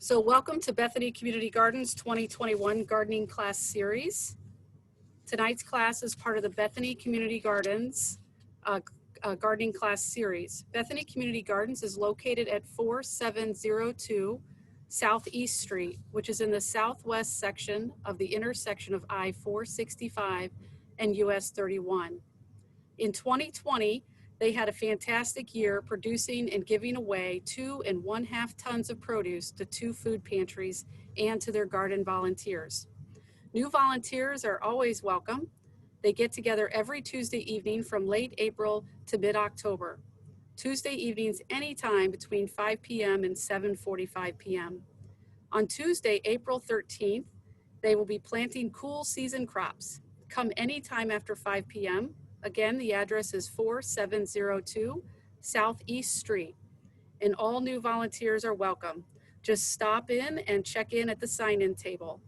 So welcome to Bethany Community Gardens 2021 Gardening Class Series. Tonight's class is part of the Bethany Community Gardens Gardening Class Series. Bethany Community Gardens is located at 4702 Southeast Street, which is in the southwest section of the intersection of I-465 and US 31. In 2020, they had a fantastic year producing and giving away 2.5 tons of produce to 2 food pantries and to their garden volunteers. New volunteers are always welcome. They get together every Tuesday evening from late April to mid-October. Tuesday evenings anytime between 5 p.m. and 7:45 p.m. On Tuesday, April 13th, they will be planting cool season crops. Come anytime after 5 p.m. Again, the address is 4702 Southeast Street, and all new volunteers are welcome. Just stop in and check in at the sign-in table.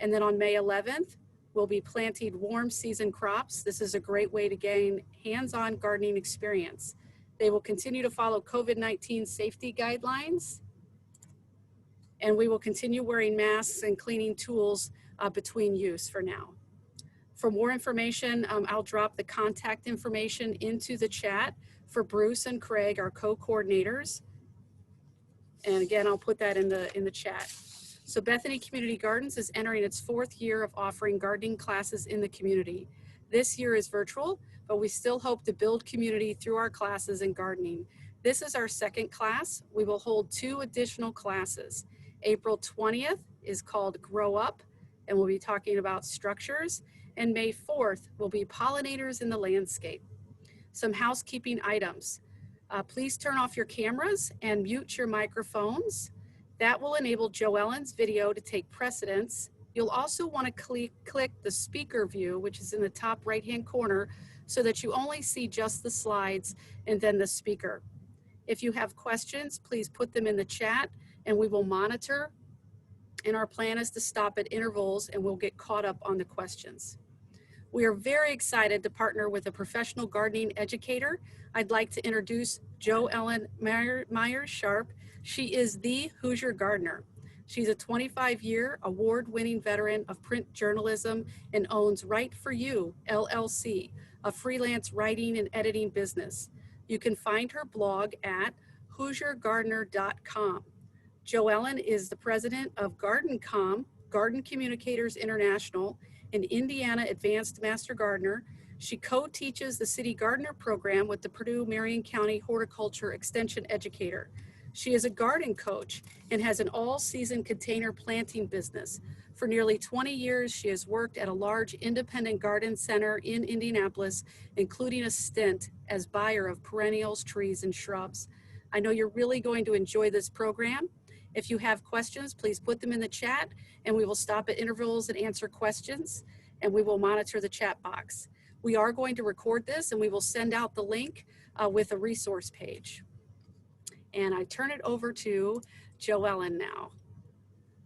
And then on May 11th, we'll be planting warm season crops. This is a great way to gain hands-on gardening experience. They will continue to follow COVID-19 safety guidelines, and we will continue wearing masks and cleaning tools between use for now. For more information, I'll drop the contact information into the chat for Bruce and Craig, our co-coordinators. And again, I'll put that in the chat. So Bethany Community Gardens is entering its 4th year of offering gardening classes in the community. This year is virtual, but we still hope to build community through our classes in gardening. This is our 2nd class. We will hold 2 additional classes. April 20th is called Grow Up, and we'll be talking about structures. And May 4th will be Pollinators in the Landscape. Some housekeeping items. Please turn off your cameras and mute your microphones. That will enable Joellen's video to take precedence. You'll also want to click the speaker view, which is in the top right-hand corner, so that you only see just the slides and then the speaker. If you have questions, please put them in the chat and we will monitor. And our plan is to stop at intervals and we'll get caught up on the questions. We are very excited to partner with a professional gardening educator. I'd like to introduce Joellen Myers-Sharp. She is the Hoosier Gardener. She's a 25-year award-winning veteran of print journalism and owns Write For You, LLC, a freelance writing and editing business. You can find her blog at HoosierGardener.com. Joellen is the president of GardenCom, Garden Communicators International, an Indiana Advanced Master Gardener. She co-teaches the City Gardener program with the Purdue-Marion County Horticulture Extension Educator. She is a garden coach and has an all-season container planting business. For nearly 20 years, she has worked at a large independent garden center in Indianapolis, including a stint as buyer of perennials, trees, and shrubs. I know you're really going to enjoy this program. If you have questions, please put them in the chat and we will stop at intervals and answer questions, and we will monitor the chat box. We are going to record this and we will send out the link with a resource page. And I turn it over to Joellen now.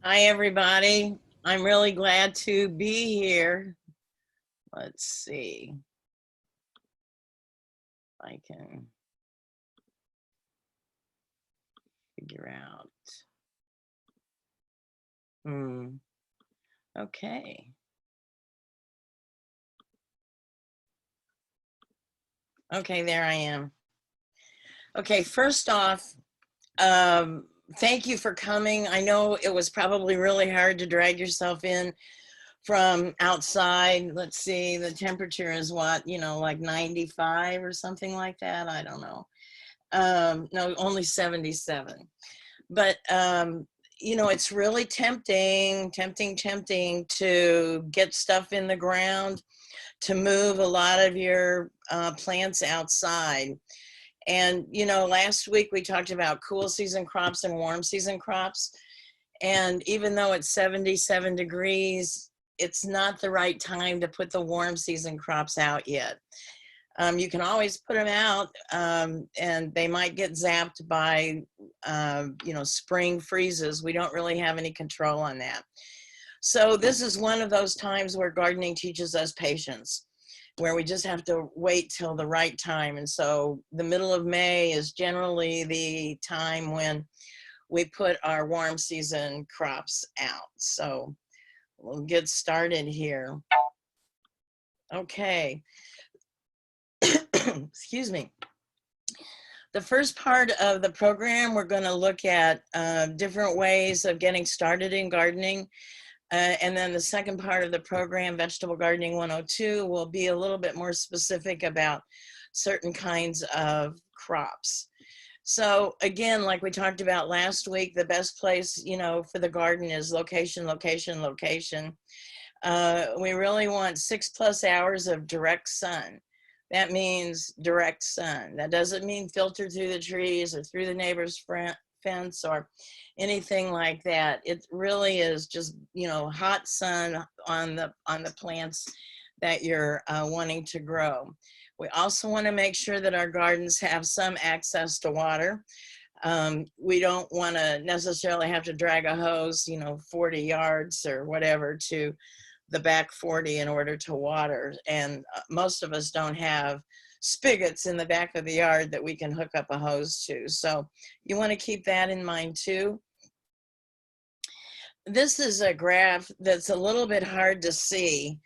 Hi, everybody. I'm really glad to be here. Let's see if I can figure out. Okay. Okay, there I am. Okay, first off, thank you for coming. I know it was probably really hard to drag yourself in from outside. Let's see, the temperature is what, like 95 or something like that. I don't know. No, only 77. But, it's really tempting to get stuff in the ground, to move a lot of your plants outside. And, last week we talked about cool season crops and warm season crops. And even though it's 77 degrees, it's not the right time to put the warm season crops out yet. You can always put them out and they might get zapped by, spring freezes. We don't really have any control on that. So this is one of those times where gardening teaches us patience, where we just have to wait till the right time. And so the middle of May is generally the time when we put our warm season crops out. So we'll get started here. Okay. Excuse me. The first part of the program, we're going to look at different ways of getting started in gardening. And then the second part of the program, Vegetable Gardening 102, will be a little bit more specific about certain kinds of crops. So again, like we talked about last week, the best place, you know, for the garden is location, location, location. We really want 6+ hours of direct sun. That means direct sun. That doesn't mean filtered through the trees or through the neighbor's fence or anything like that. It really is just, you know, hot sun on the plants that you're wanting to grow. We also want to make sure that our gardens have some access to water. We don't want to necessarily have to drag a hose, you know, 40 yards or whatever to the back 40 in order to water. And most of us don't have spigots in the back of the yard that we can hook up a hose to. So you want to keep that in mind too. This is a graph that's a little bit hard to see,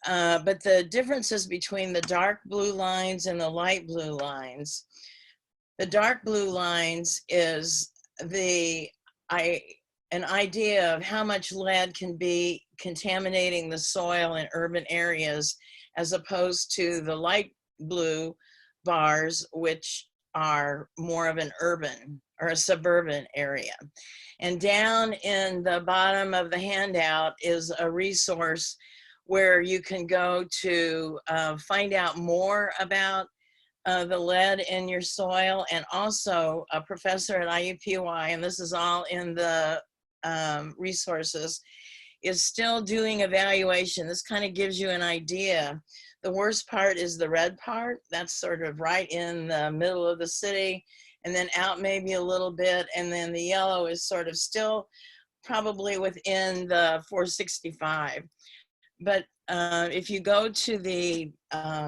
but the differences between the dark blue lines and the light blue lines. The dark blue lines is an idea of how much lead can be contaminating the soil in urban areas, as opposed to the light blue bars, which are more of an urban or a suburban area. And down in the bottom of the handout is a resource where you can go to find out more about the lead in your soil, and also a professor at IUPUI, and this is all in the resources, is still doing evaluation. This kind of gives you an idea. The worst part is the red part. That's sort of right in the middle of the city, and then out maybe a little bit, and then the yellow is sort of still probably within the 465. But if you go to the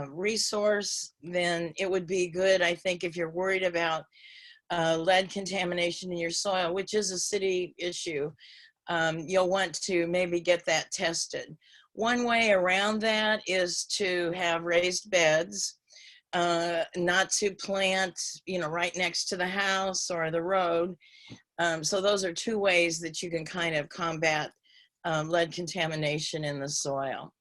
resource, then it would be good, I think, if you're worried about lead contamination in your soil, which is a city issue, you'll want to maybe get that tested. One way around that is to have raised beds, not to plant, you know, right next to the house or the road. So those are two ways that you can kind of combat lead contamination in the soil.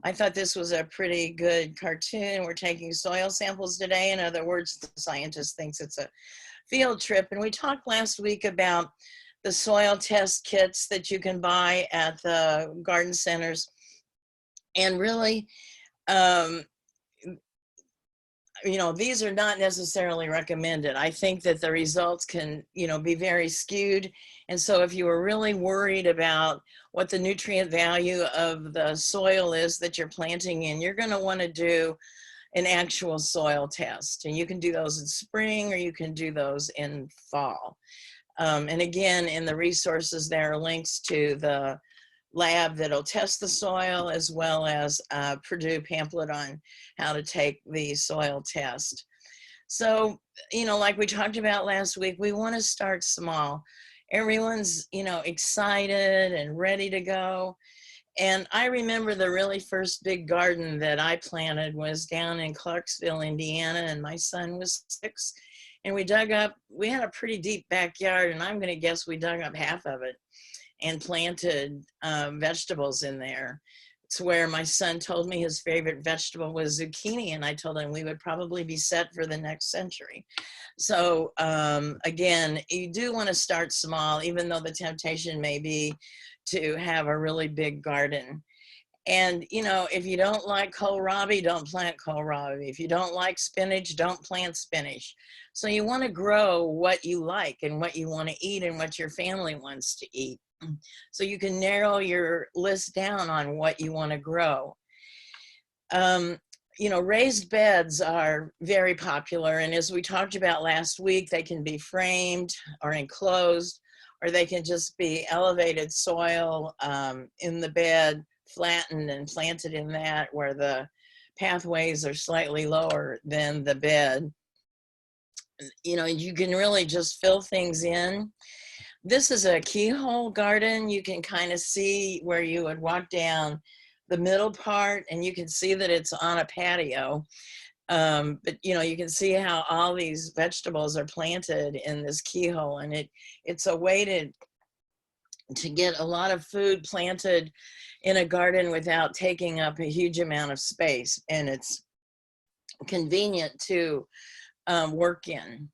I thought this was a pretty good cartoon. We're taking soil samples today. In other words, the scientist thinks it's a field trip. And we talked last week about the soil test kits that you can buy at the garden centers. And really, you know, these are not necessarily recommended. I think that the results can, you know, be very skewed. And so if you were really worried about what the nutrient value of the soil is that you're planting in, you're going to want to do an actual soil test. And you can do those in spring, or you can do those in fall. And again, in the resources, there are links to the lab that'll test the soil, as well as a Purdue pamphlet on how to take the soil test. So, you know, like we talked about last week, we want to start small. Everyone's, you know, excited and ready to go. And I remember the really first big garden that I planted was down in Clarksville, Indiana, and my son was 6. And we dug up, we had a pretty deep backyard, and I'm going to guess we dug up half of it and planted vegetables in there. It's where my son told me his favorite vegetable was zucchini, and I told him we would probably be set for the next century. So again, you do want to start small, even though the temptation may be to have a really big garden. And, you know, if you don't like kohlrabi, don't plant kohlrabi. If you don't like spinach, don't plant spinach. So you want to grow what you like and what you want to eat and what your family wants to eat. So you can narrow your list down on what you want to grow. You know, raised beds are very popular. And as we talked about last week, they can be framed or enclosed, or they can just be elevated soil in the bed, flattened and planted in that, where the pathways are slightly lower than the bed. You know, you can really just fill things in. This is a keyhole garden. You can kind of see where you would walk down the middle part, and you can see that it's on a patio. But you know, you can see how all these vegetables are planted in this keyhole, and it's a way to get a lot of food planted in a garden without taking up a huge amount of space, and it's convenient to work in.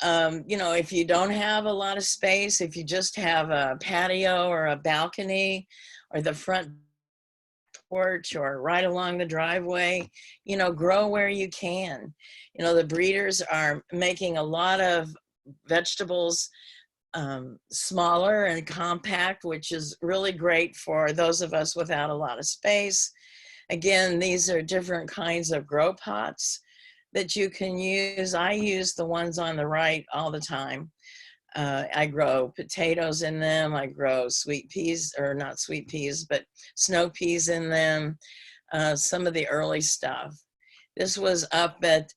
You know, if you don't have a lot of space, if you just have a patio or a balcony or the front porch or right along the driveway, you know, grow where you can. You know, the breeders are making a lot of vegetables smaller and compact, which is really great for those of us without a lot of space. Again, these are different kinds of grow pots that you can use. I use the ones on the right all the time. I grow potatoes in them. I grow sweet peas, or not sweet peas, but snow peas in them. Some of the early stuff. This was up at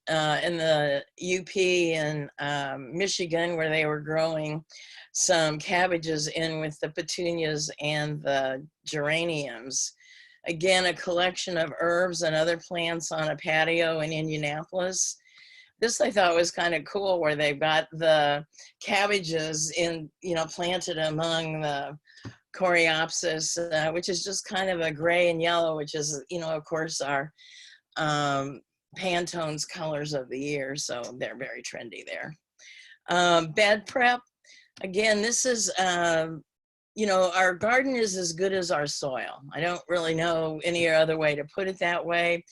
in the UP in Michigan, where they were growing some cabbages in with the petunias and the geraniums. Again, a collection of herbs and other plants on a patio in Indianapolis. This I thought was kind of cool, where they've got the cabbages in, you know, planted among the coreopsis, which is just kind of a gray and yellow, which is, you know, of course, our Pantone's colors of the year. So they're very trendy there. Bed prep. Again, this is, you know, our garden is as good as our soil. I don't really know any other way to put it that way.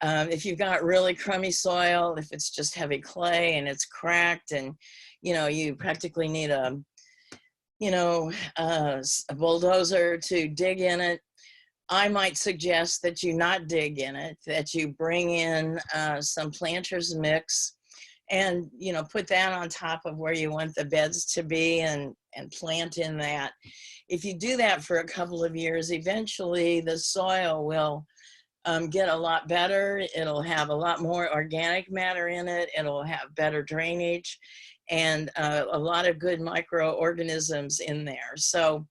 If you've got really crummy soil, if it's just heavy clay and it's cracked, and, you know, you practically need a, you know, a bulldozer to dig in it, I might suggest that you not dig in it, that you bring in some planter's mix and, you know, put that on top of where you want the beds to be, and plant in that. If you do that for a couple of years, eventually the soil will get a lot better. It'll have a lot more organic matter in it. It'll have better drainage and a lot of good microorganisms in there. So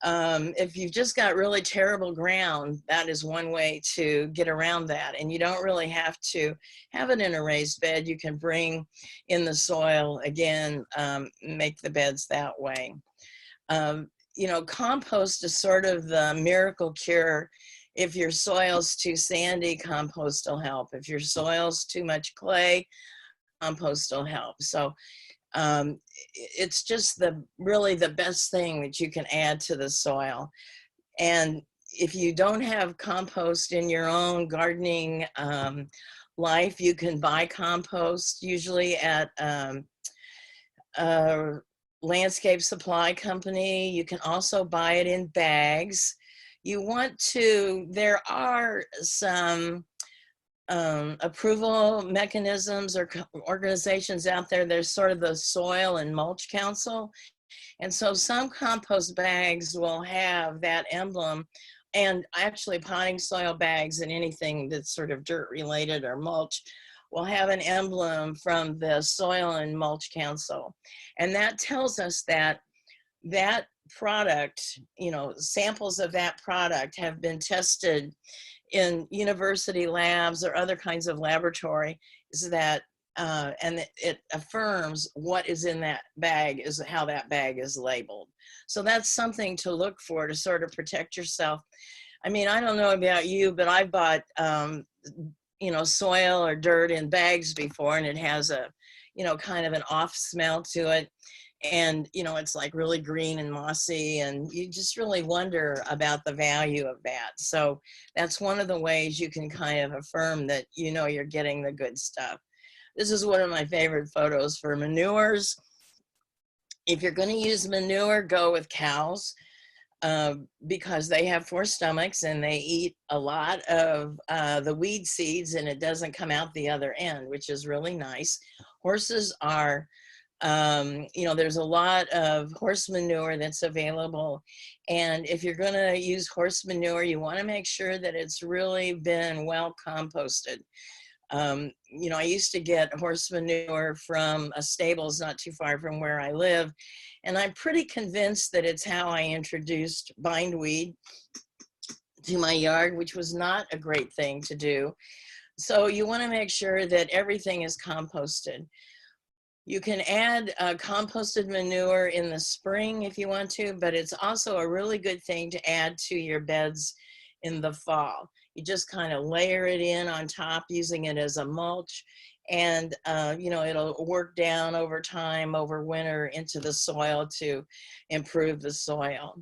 if you've just got really terrible ground, that is one way to get around that. And you don't really have to have it in a raised bed. You can bring in the soil again, make the beds that way. You know, compost is sort of the miracle cure. If your soil's too sandy, compost will help. If your soil's too much clay, compost will help. So it's just really the best thing that you can add to the soil. And if you don't have compost in your own gardening life, you can buy compost usually at a landscape supply company. You can also buy it in bags. You want to, there are some approval mechanisms or organizations out there. There's sort of the Soil and Mulch Council. And so some compost bags will have that emblem, and actually potting soil bags and anything that's sort of dirt related or mulch will have an emblem from the Soil and Mulch Council. And that tells us that that product, you know, samples of that product have been tested in university labs or other kinds of laboratory, is that and it affirms what is in that bag, is how that bag is labeled. So that's something to look for to sort of protect yourself. I mean, I don't know about you, but I bought you know, soil or dirt in bags before, and it has a, you know, kind of an off smell to it. And, you know, it's like really green and mossy, and you just really wonder about the value of that. So that's one of the ways you can kind of affirm that, you know, you're getting the good stuff. This is one of my favorite photos for manures. If you're going to use manure, go with cows, because they have 4 stomachs and they eat a lot of the weed seeds, and it doesn't come out the other end, which is really nice. Horses are, you know, there's a lot of horse manure that's available. And if you're going to use horse manure, you want to make sure that it's really been well composted. You know, I used to get horse manure from a stables not too far from where I live, and I'm pretty convinced that it's how I introduced bindweed to my yard, which was not a great thing to do. So you want to make sure that everything is composted. You can add composted manure in the spring if you want to, but it's also a really good thing to add to your beds in the fall. You just kind of layer it in on top, using it as a mulch, and you know, it'll work down over time, over winter, into the soil to improve the soil.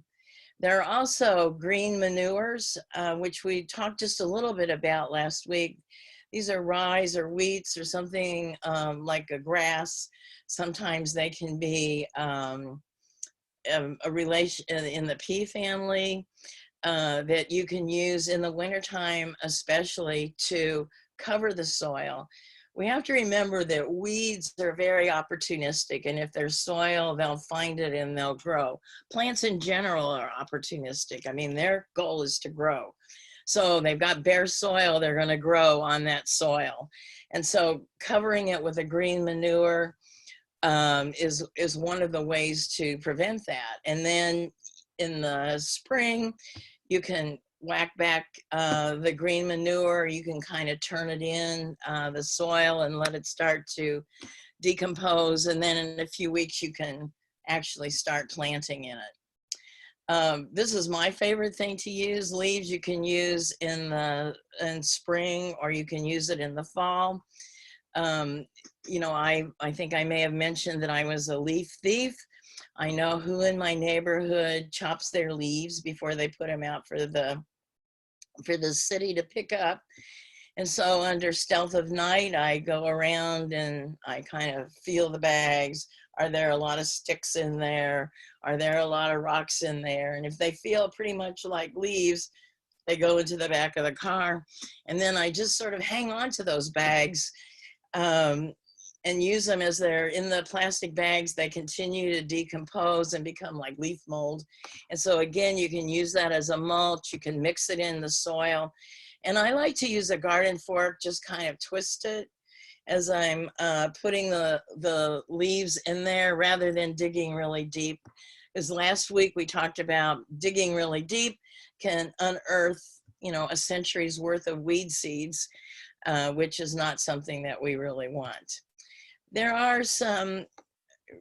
There are also green manures, which we talked just a little bit about last week. These are rye or wheats or something like a grass. Sometimes they can be a relation in the pea family that you can use in the wintertime, especially to cover the soil. We have to remember that weeds are very opportunistic, and if there's soil, they'll find it and they'll grow. Plants in general are opportunistic. I mean, their goal is to grow. So they've got bare soil, they're going to grow on that soil. And so covering it with a green manure is one of the ways to prevent that. And then in the spring, you can whack back the green manure. You can kind of turn it in the soil and let it start to decompose. And then in a few weeks, you can actually start planting in it. This is my favorite thing to use. Leaves you can use in spring, or you can use it in the fall. You know, I think I may have mentioned that I was a leaf thief. I know who in my neighborhood chops their leaves before they put them out for the city to pick up. And so under stealth of night, I go around and I kind of feel the bags. Are there a lot of sticks in there? Are there a lot of rocks in there? And if they feel pretty much like leaves, they go into the back of the car. And then I just sort of hang on to those bags and use them as they're in the plastic bags. They continue to decompose and become like leaf mold. And so again, you can use that as a mulch. You can mix it in the soil. And I like to use a garden fork, just kind of twist it as I'm putting the leaves in there, rather than digging really deep. Because last week we talked about digging really deep can unearth, you know, a century's worth of weed seeds, which is not something that we really want. There are some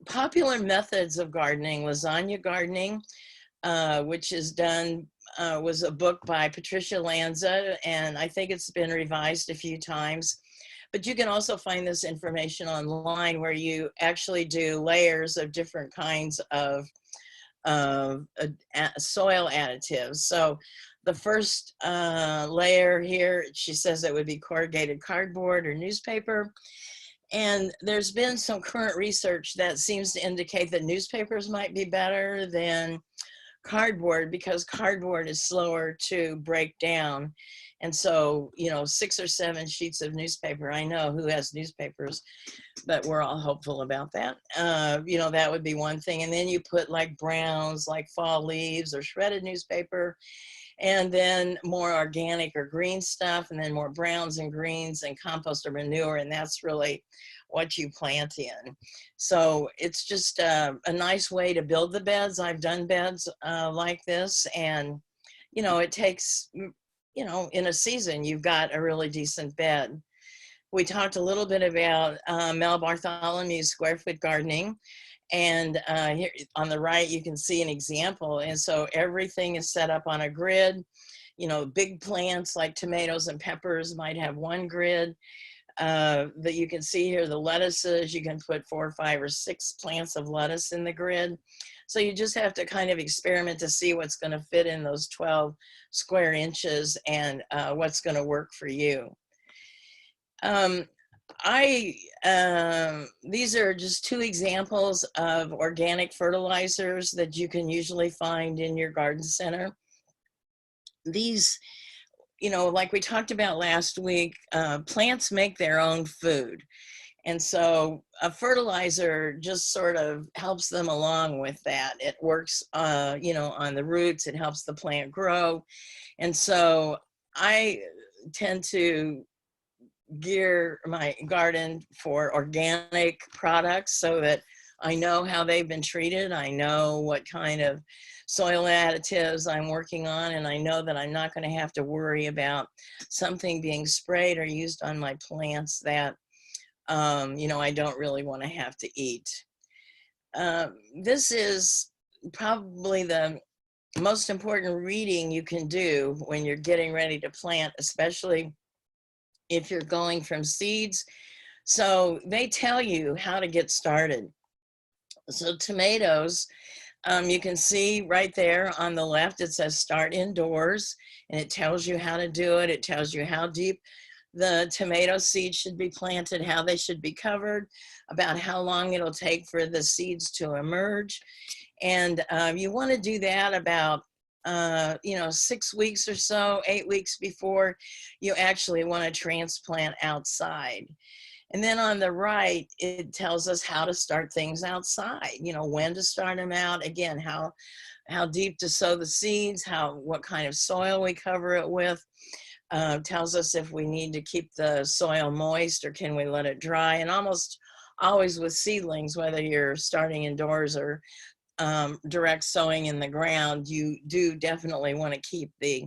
popular methods of gardening. Lasagna gardening, which is done, was a book by Patricia Lanza, and I think it's been revised a few times. But you can also find this information online, where you actually do layers of different kinds of soil additives. So the first layer here, she says it would be corrugated cardboard or newspaper. And there's been some current research that seems to indicate that newspapers might be better than cardboard, because cardboard is slower to break down. And so, you know, 6 or 7 sheets of newspaper, I know who has newspapers, but we're all hopeful about that. You know, that would be one thing. And then you put like browns, like fall leaves or shredded newspaper, and then more organic or green stuff, and then more browns and greens and compost or manure, and that's really what you plant in. So it's just a nice way to build the beds. I've done beds like this, and you know, it takes, you know, in a season, you've got a really decent bed. We talked a little bit about Mel Bartholomew's square foot gardening. And here on the right, you can see an example. And so everything is set up on a grid. You know, big plants like tomatoes and peppers might have one grid. That you can see here, the lettuces, you can put 4 or 5 or 6 plants of lettuce in the grid. So you just have to kind of experiment to see what's going to fit in those 12 square inches and what's going to work for you. These are just 2 examples of organic fertilizers that you can usually find in your garden center. These, you know, like we talked about last week, plants make their own food. And so a fertilizer just sort of helps them along with that. It works, you know, on the roots. It helps the plant grow. And so I tend to gear my garden for organic products so that I know how they've been treated. I know what kind of soil additives I'm working on, and I know that I'm not going to have to worry about something being sprayed or used on my plants that, you know, I don't really want to have to eat. This is probably the most important reading you can do when you're getting ready to plant, especially if you're going from seeds. So they tell you how to get started. So tomatoes, you can see right there on the left, it says start indoors, and it tells you how to do it. It tells you how deep the tomato seeds should be planted, how they should be covered, about how long it'll take for the seeds to emerge. And you want to do that about, you know, 6 weeks or so, 8 weeks before you actually want to transplant outside. And then on the right, it tells us how to start things outside, you know, when to start them out, again, how deep to sow the seeds, what kind of soil we cover it with. Tells us if we need to keep the soil moist or can we let it dry. And almost always with seedlings, whether you're starting indoors or direct sowing in the ground, you do definitely want to keep the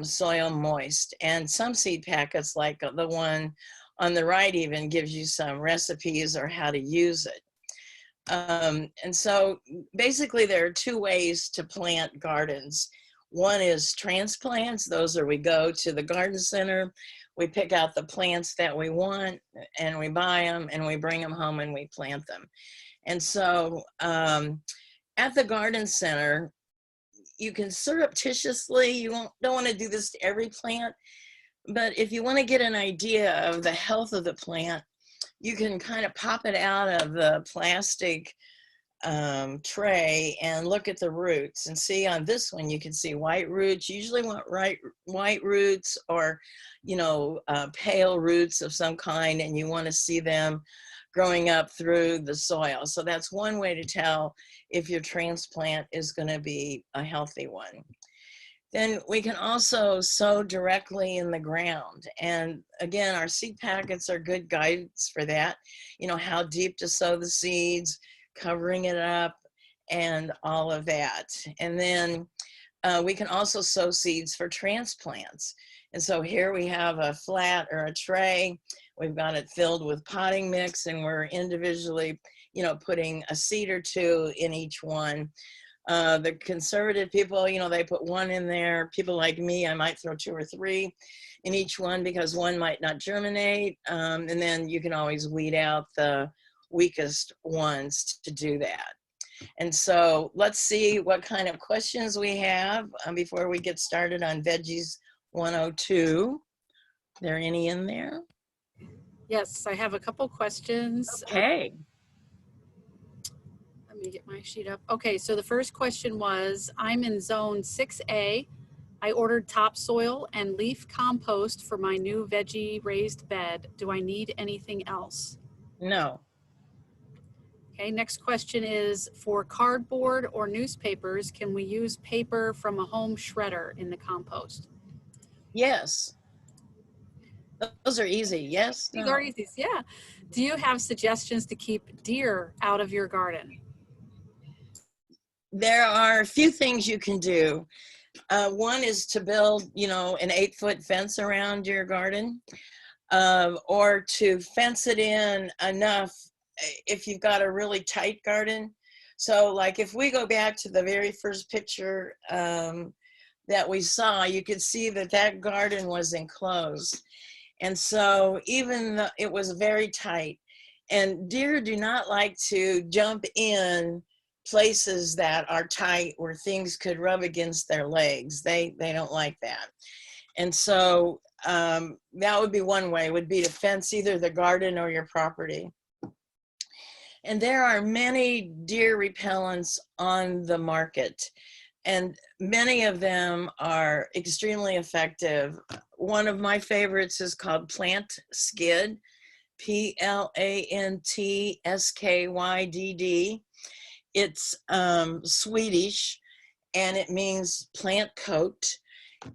soil moist. And some seed packets, like the one on the right, even gives you some recipes or how to use it. And so basically there are two ways to plant gardens. One is transplants. Those are, we go to the garden center, we pick out the plants that we want and we buy them and we bring them home and we plant them. And so at the garden center, you can surreptitiously, don't want to do this to every plant, but if you want to get an idea of the health of the plant, you can kind of pop it out of the plastic tray and look at the roots and see. On this one, you can see white roots. You usually want white roots or, you know, pale roots of some kind, and you want to see them growing up through the soil. So that's one way to tell if your transplant is going to be a healthy one. Then we can also sow directly in the ground. And again, our seed packets are good guidance for that. You know, how deep to sow the seeds, covering it up, and all of that. And then we can also sow seeds for transplants. And so here we have a flat or a tray. We've got it filled with potting mix, and we're individually, you know, putting a seed or two in each one. The conservative people, you know, they put one in there. People like me, I might throw 2 or 3 in each one because one might not germinate. And then you can always weed out the weakest ones to do that. And so let's see what kind of questions we have before we get started on Veggies 102. Are there any in there? Yes, I have a couple questions. Okay. Let me get my sheet up. Okay, so the first question was, I'm in zone 6A. I ordered topsoil and leaf compost for my new veggie raised bed. Do I need anything else? No. Okay, next question is, for cardboard or newspapers, can we use paper from a home shredder in the compost? Yes. Those are easy. Yes. These No. are easy. Yeah. Do you have suggestions to keep deer out of your garden? There are a few things you can do. One is to build, you know, an 8-foot fence around your garden, or to fence it in enough if you've got a really tight garden. So like if we go back to the very first picture that we saw, you could see that that garden was enclosed. And so even though it was very tight, and deer do not like to jump in places that are tight where things could rub against their legs. They don't like that. And so that would be one way, would be to fence either the garden or your property. And there are many deer repellents on the market, and many of them are extremely effective. One of my favorites is called Plant Skyd, PLANTSKYDD. It's Swedish, and it means plant coat.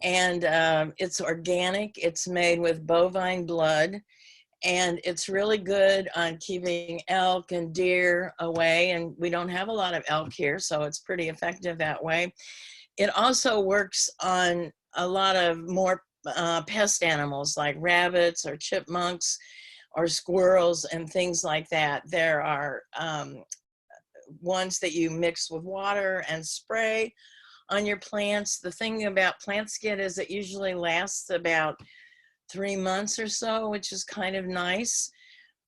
And it's organic. It's made with bovine blood, and it's really good on keeping elk and deer away. And we don't have a lot of elk here, so it's pretty effective that way. It also works on a lot of more pest animals like rabbits or chipmunks or squirrels and things like that. There are ones that you mix with water and spray on your plants. The thing about plant skid is it usually lasts about 3 months or so, which is kind of nice.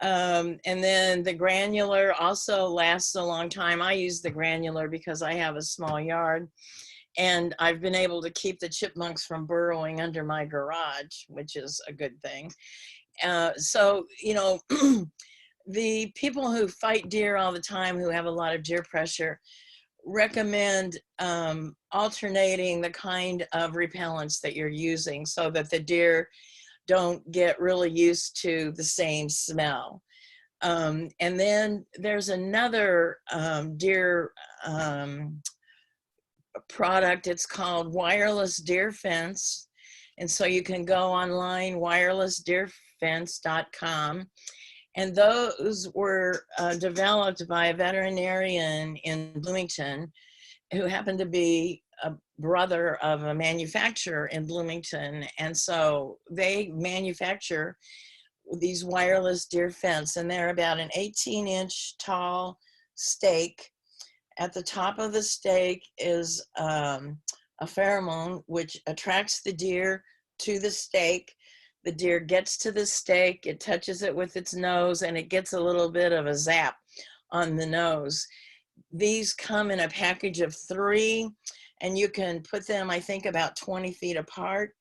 And then the granular also lasts a long time. I use the granular because I have a small yard, and I've been able to keep the chipmunks from burrowing under my garage, which is a good thing. So, you know, the people who fight deer all the time, who have a lot of deer pressure, recommend alternating the kind of repellents that you're using so that the deer don't get really used to the same smell. And then there's another deer product. It's called wireless deer fence. And so you can go online, wirelessdeerfence.com. And those were developed by a veterinarian in Bloomington who happened to be a brother of a manufacturer in Bloomington. And so they manufacture these wireless deer fence, and they're about an 18-inch tall stake. At the top of the stake is a pheromone which attracts the deer to the stake. The deer gets to the stake, it touches it with its nose, and it gets a little bit of a zap on the nose. These come in a package of 3, and you can put them, I think, about 20 feet apart.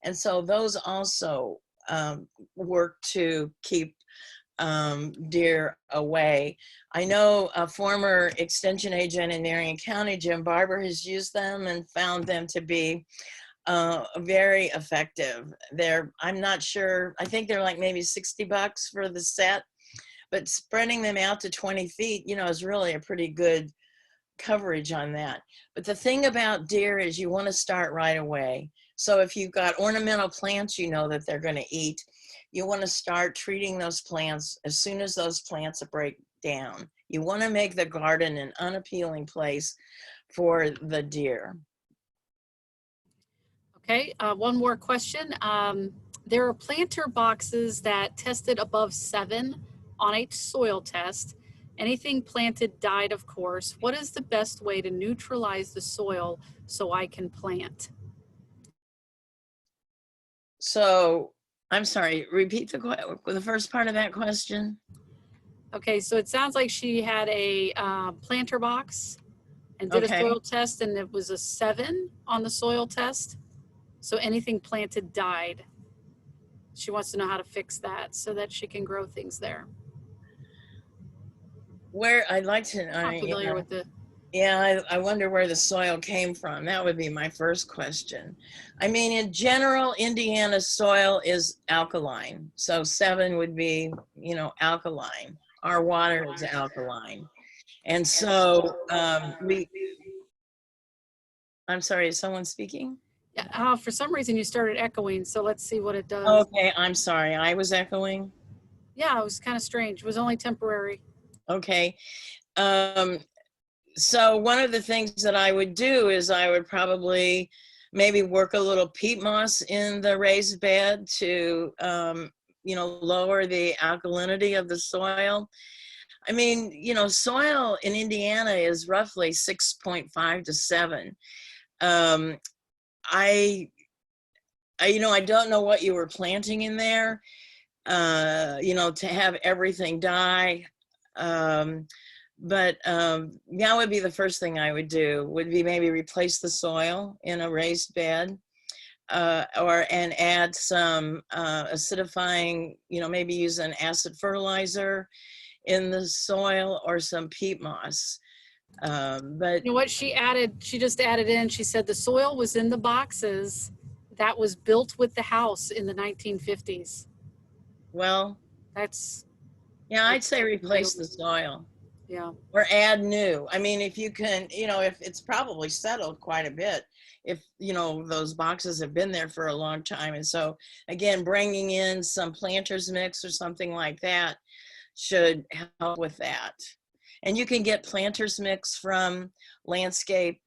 And so those also work to keep deer away. I know a former extension agent in Marion County, Jim Barber, has used them and found them to be very effective. I'm not sure, I think they're like maybe $60 for the set, but spreading them out to 20 feet, you know, is really a pretty good coverage on that. But the thing about deer is you want to start right away. So if you've got ornamental plants, you know that they're going to eat, you want to start treating those plants as soon as those plants break down. You want to make the garden an unappealing place for the deer. Okay, one more question. There are planter boxes that tested above 7 on a soil test. Anything planted died, of course. What is the best way to neutralize the soil so I can plant? So, I'm sorry, repeat the first part of that question. Okay, so it sounds like she had a planter box and did a Okay. soil test, and it was a 7 on the soil test. So anything planted died. She wants to know how to fix that so that she can grow things there. Where I'd like to, Not familiar with the. yeah, I wonder where the soil came from. That would be my first question. I mean, in general, Indiana's soil is alkaline. So 7 would be, you know, alkaline. Our water is alkaline. And so I'm sorry, is someone speaking? Yeah, for some reason you started echoing, so let's see what it does. Okay, I'm sorry, I was echoing. Yeah, it was kind of strange. It was only temporary. Okay. So one of the things that I would do is I would probably maybe work a little peat moss in the raised bed to, you know, lower the alkalinity of the soil. I mean, you know, soil in Indiana is roughly 6.5 to 7. You know, I don't know what you were planting in there, you know, to have everything die. But that would be the first thing I would do, would be maybe replace the soil in a raised bed, and add some acidifying, you know, maybe use an acid fertilizer in the soil or some peat moss. But You know what she added? She just added in, she said the soil was in the boxes that was built with the house in the 1950s. well, That's yeah, I'd say replace the soil. Yeah. or add new. I mean, if you can, if it's probably settled quite a bit, if, those boxes have been there for a long time. And so again, bringing in some planters mix or something like that should help with that. And you can get planters mix from landscape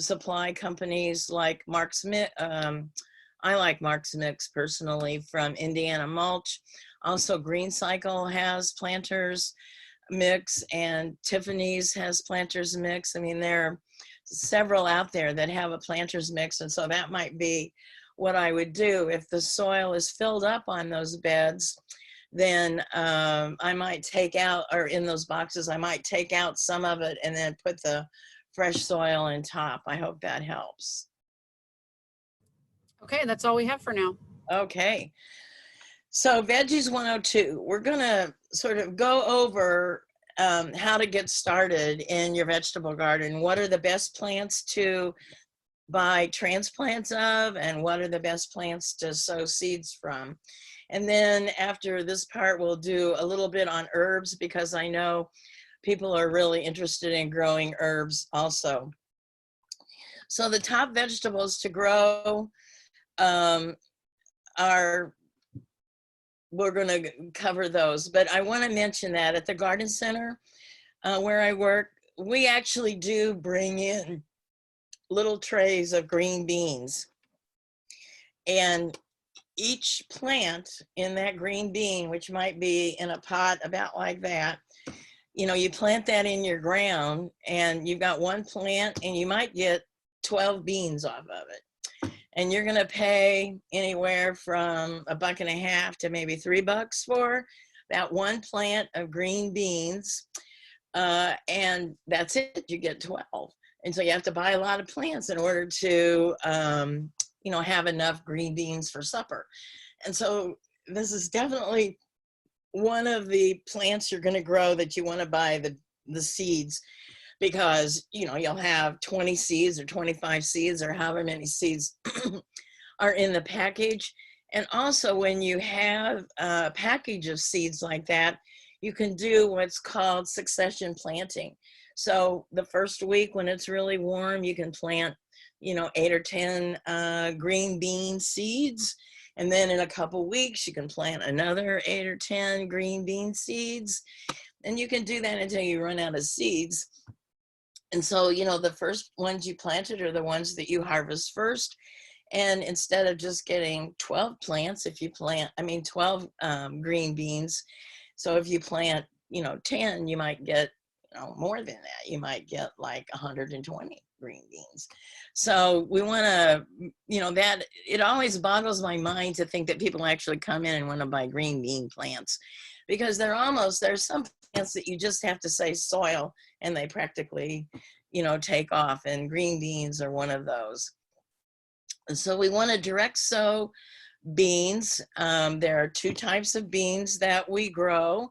supply companies like Mark's Mix. I like Mark's Mix personally from Indiana Mulch. Also, Green Cycle has planters mix, and Tiffany's has planters mix. I mean, there are several out there that have a planters mix, and so that might be what I would do. If the soil is filled up on those beds, then I might take out, or in those boxes, I might take out some of it and then put the fresh soil on top. I hope that helps. Okay, that's all we have for now. Okay. So Veggies 102, we're going to sort of go over how to get started in your vegetable garden. What are the best plants to buy transplants of, and what are the best plants to sow seeds from? And then after this part, we'll do a little bit on herbs, because I know people are really interested in growing herbs also. So the top vegetables to grow are, we're going to cover those, but I want to mention that at the garden center where I work, we actually do bring in little trays of green beans, and each plant in that green bean, which might be in a pot about like that, you plant that in your ground, and you've got one plant, and you might get 12 beans off of it. And you're going to pay anywhere from $1.50 to maybe $3 for that one plant of green beans. And that's it, you get 12. And so you have to buy a lot of plants in order to, have enough green beans for supper. And so this is definitely one of the plants you're going to grow that you want to buy the seeds, because you'll have 20 seeds or 25 seeds or however many seeds are in the package. And also, when you have a package of seeds like that, you can do what's called succession planting. So the first week when it's really warm, you can plant 8 or 10 green bean seeds, and then in a couple weeks you can plant another 8 or 10 green bean seeds, and you can do that until you run out of seeds. And so, the first ones you planted are the ones that you harvest first. And instead of just getting 12 plants, if you plant, 12 green beans. So if you plant, 10, you might get, more than that. You might get like 120 green beans. So we want to, that it always boggles my mind to think that people actually come in and want to buy green bean plants, because there's some plants that you just have to say soil and they practically, take off, and green beans are one of those. And so we want to direct sow beans. There are 2 types of beans that we grow.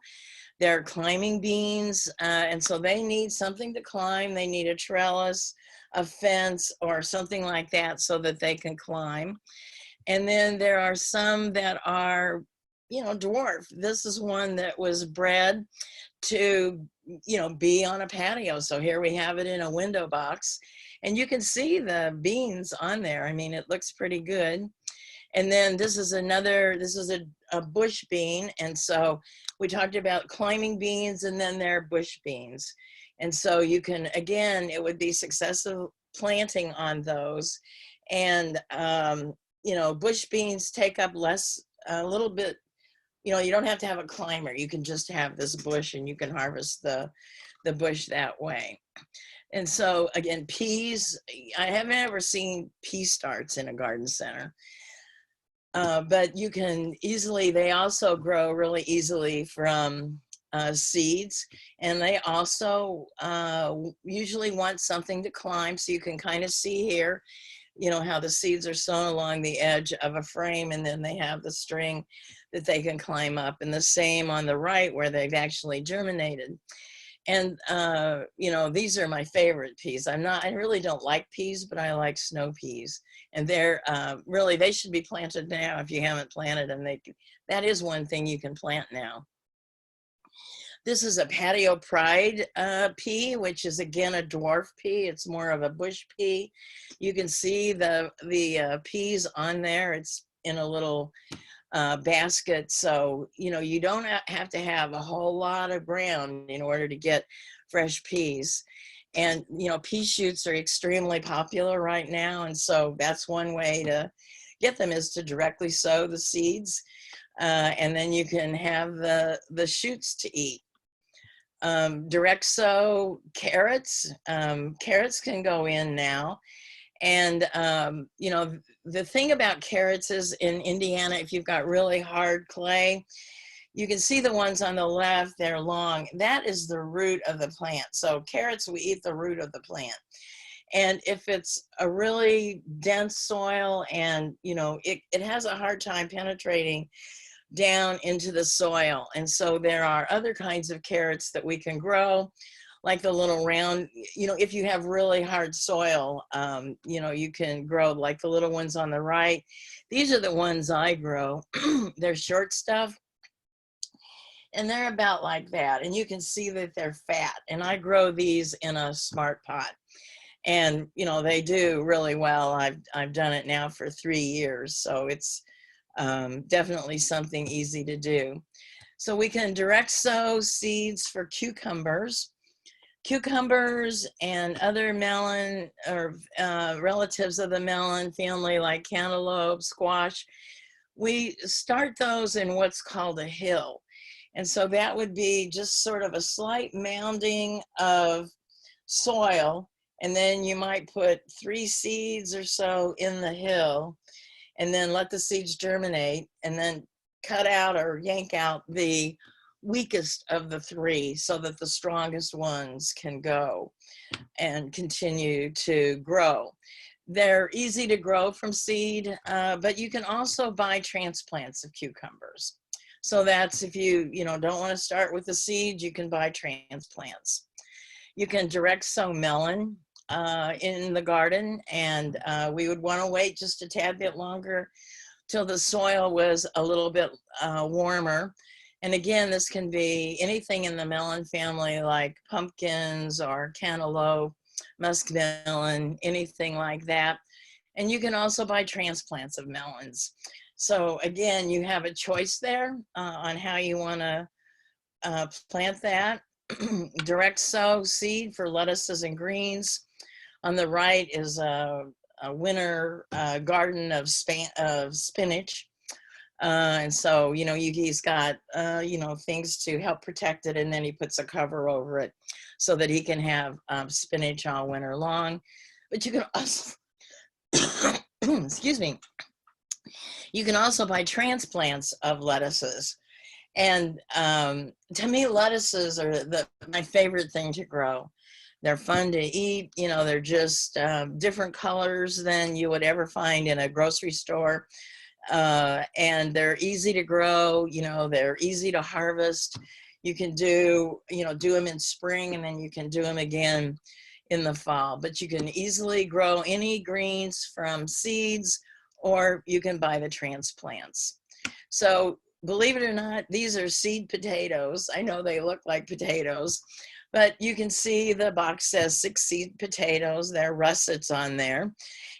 They're climbing beans, and so they need something to climb. They need a trellis, a fence, or something like that so that they can climb. And then there are some that are, dwarf. This is one that was bred to, be on a patio. So here we have it in a window box, and you can see the beans on there. It looks pretty good. And then this is a bush bean. And so we talked about climbing beans, and then there are bush beans. And so you can, again, it would be successive planting on those. And, bush beans take up a little bit, you don't have to have a climber. You can just have this bush, and you can harvest the bush that way. And so again, peas, I haven't ever seen pea starts in a garden center. But you can easily, they also grow really easily from seeds, and they also usually want something to climb. So you can kind of see here, how the seeds are sown along the edge of a frame, and then they have the string that they can climb up, and the same on the right where they've actually germinated. And, these are my favorite peas. I really don't like peas, but I like snow peas. And they're really, they should be planted now if you haven't planted them. That is one thing you can plant now. This is a patio pride pea, which is again a dwarf pea. It's more of a bush pea. You can see the peas on there. It's in a little basket. So, you don't have to have a whole lot of ground in order to get fresh peas. And, pea shoots are extremely popular right now. And so that's one way to get them, is to directly sow the seeds. And then you can have the shoots to eat. Direct sow carrots. Carrots can go in now. And, the thing about carrots is, in Indiana, if you've got really hard clay, you can see the ones on the left, they're long. That is the root of the plant. So carrots, we eat the root of the plant. And if it's a really dense soil and, it has a hard time penetrating down into the soil. And so there are other kinds of carrots that we can grow, like the little round, if you have really hard soil, you can grow like the little ones on the right. These are the ones I grow. They're short stuff. And they're about like that. And you can see that they're fat. And I grow these in a smart pot. And, they do really well. I've done it now for 3 years. So it's definitely something easy to do. So we can direct sow seeds for cucumbers. Cucumbers and other melon or relatives of the melon family, like cantaloupe, squash, we start those in what's called a hill. And so that would be just sort of a slight mounding of soil. And then you might put 3 seeds or so in the hill, and then let the seeds germinate, and then cut out or yank out the weakest of the 3 so that the strongest ones can go and continue to grow. They're easy to grow from seed, but you can also buy transplants of cucumbers. So that's, if you don't want to start with the seed, you can buy transplants. You can direct sow melon in the garden, and we would want to wait just a tad bit longer till the soil was a little bit warmer. And again, this can be anything in the melon family, like pumpkins or cantaloupe, muskmelon, anything like that. And you can also buy transplants of melons. So again, you have a choice there on how you want to plant that. Direct sow seed for lettuces and greens. On the right is a winter garden of spinach. And so, he's got, things to help protect it. And then he puts a cover over it so that he can have spinach all winter long. But you can also, excuse me, you can also buy transplants of lettuces. And to me, lettuces are my favorite thing to grow. They're fun to eat. They're just different colors than you would ever find in a grocery store. And they're easy to grow. They're easy to harvest. You can do them in spring, and then you can do them again in the fall. But you can easily grow any greens from seeds, or you can buy the transplants. So believe it or not, these are seed potatoes. I know they look like potatoes, but you can see the box says 6 seed potatoes. There are russets on there.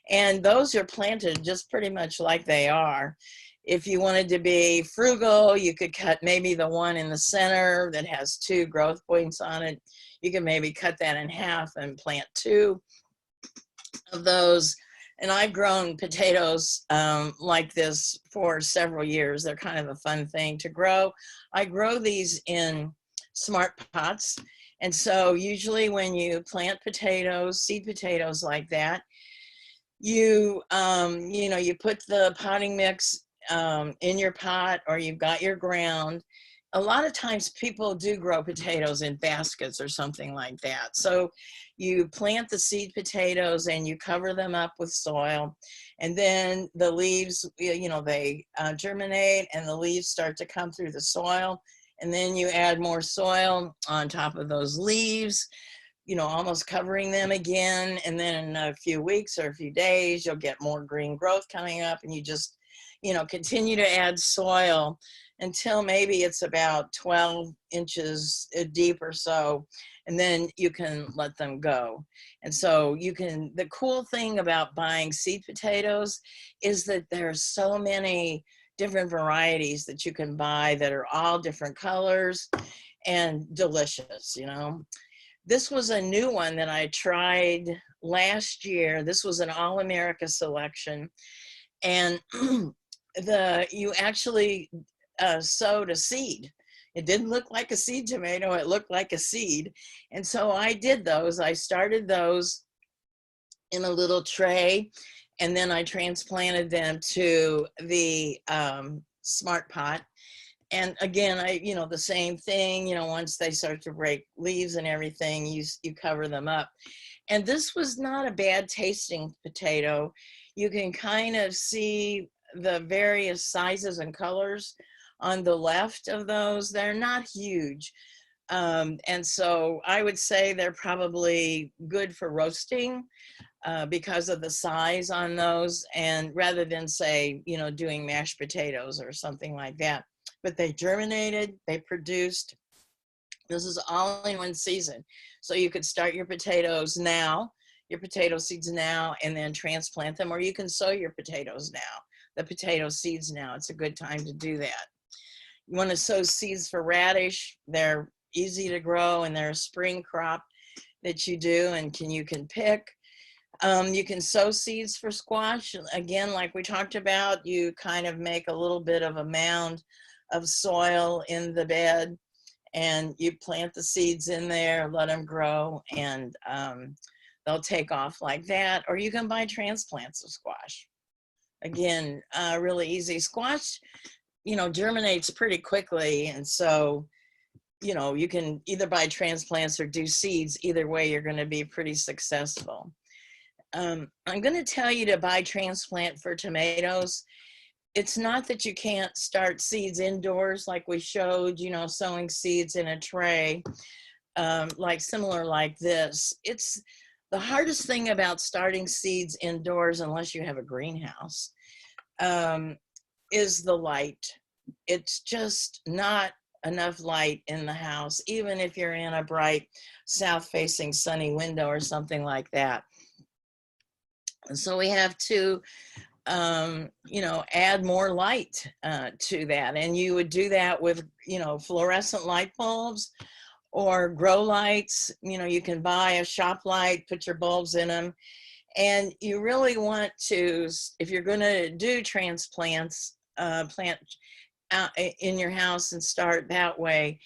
And those are planted just pretty much like they are. If you wanted to be frugal, you could cut maybe the one in the center that has 2 growth points on it. You can maybe cut that in half and plant 2 of those. And I've grown potatoes like this for several years. They're kind of a fun thing to grow. I grow these in smart pots. And so usually when you plant potatoes, seed potatoes like that, you put the potting mix in your pot, or you've got your ground. A lot of times people do grow potatoes in baskets or something like that. So you plant the seed potatoes and you cover them up with soil, and then the leaves, they germinate, and the leaves start to come through the soil, and then you add more soil on top of those leaves, almost covering them again. And then in a few weeks or a few days, you'll get more green growth coming up, and you just, continue to add soil until maybe it's about 12 inches deep or so, and then you can let them go. And so you can, the cool thing about buying seed potatoes is that there's so many different varieties that you can buy that are all different colors and delicious, you know. This was a new one that I tried last year. This was an All-America selection. And you actually sowed a seed. It didn't look like a seed tomato, it looked like a seed. And so I did those. I started those in a little tray, and then I transplanted them to the Smart Pot. And again, the same thing, once they start to break leaves and everything, you cover them up. And this was not a bad tasting potato. You can kind of see the various sizes and colors on the left of those. They're not huge. And so I would say they're probably good for roasting because of the size on those, and rather than say, doing mashed potatoes or something like that. But they germinated, they produced. This is all in one season. So you could start your potatoes now, your potato seeds now, and then transplant them, or you can sow your potatoes now, the potato seeds now. It's a good time to do that. You want to sow seeds for radish. They're easy to grow, and they're a spring crop that you do and you can pick. You can sow seeds for squash. Again, like we talked about, you kind of make a little bit of a mound of soil in the bed, and you plant the seeds in there, let them grow, and they'll take off like that. Or you can buy transplants of squash. Again, really easy. Squash, germinates pretty quickly, and so you can either buy transplants or do seeds. Either way, you're going to be pretty successful. I'm going to tell you to buy transplant for tomatoes. It's not that you can't start seeds indoors like we showed, sowing seeds in a tray, similar like this. It's the hardest thing about starting seeds indoors, unless you have a greenhouse, is the light. It's just not enough light in the house, even if you're in a bright south-facing sunny window or something like that. And so we have to add more light to that. And you would do that with, fluorescent light bulbs or grow lights. You can buy a shop light, put your bulbs in them. And you really want to, if you're going to do transplants, plant out in your house and start that way,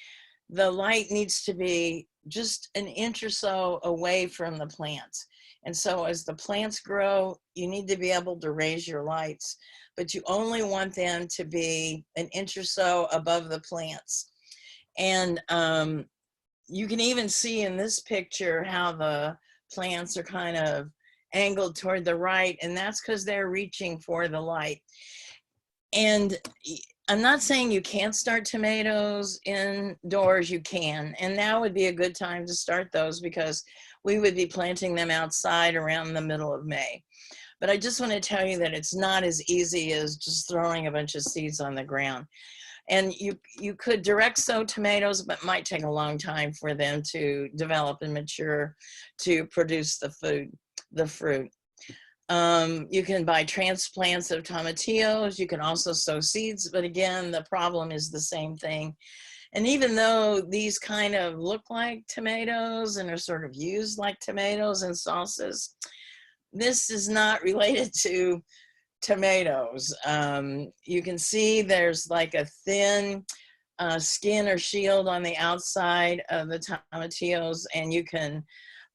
the light needs to be just an inch or so away from the plants. And so as the plants grow, you need to be able to raise your lights, but you only want them to be an inch or so above the plants. And you can even see in this picture how the plants are kind of angled toward the right, and that's because they're reaching for the light. And I'm not saying you can't start tomatoes indoors, you can, and now would be a good time to start those because we would be planting them outside around the middle of May. But I just want to tell you that it's not as easy as just throwing a bunch of seeds on the ground. And you could direct sow tomatoes, but it might take a long time for them to develop and mature to produce the fruit. You can buy transplants of tomatillos. You can also sow seeds, but again, the problem is the same thing. And even though these kind of look like tomatoes and are sort of used like tomatoes in sauces, this is not related to tomatoes. You can see there's like a thin skin or shield on the outside of the tomatillos, and you can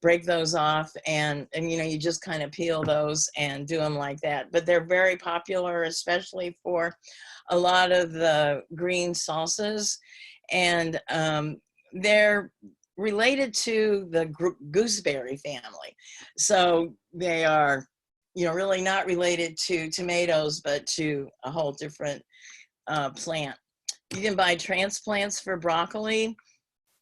break those off and you just kind of peel those and do them like that. But they're very popular, especially for a lot of the green salsas. And they're related to the gooseberry family. So they are, really not related to tomatoes, but to a whole different plant. You can buy transplants for broccoli,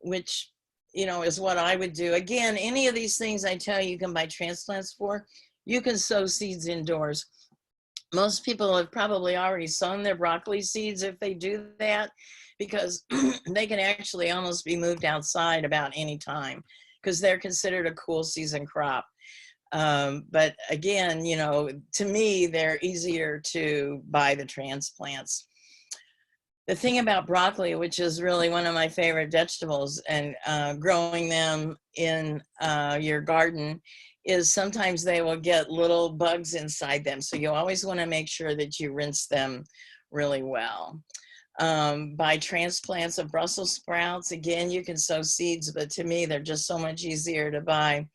which, is what I would do. Again, any of these things I tell you can buy transplants for, you can sow seeds indoors. Most people have probably already sown their broccoli seeds if they do that, because they can actually almost be moved outside about any time because they're considered a cool season crop. But again, you know, to me, they're easier to buy the transplants. The thing about broccoli, which is really one of my favorite vegetables, and growing them in your garden, is sometimes they will get little bugs inside them. So you always want to make sure that you rinse them really well. Buy transplants of Brussels sprouts. Again, you can sow seeds, but to me, they're just so much easier to buy.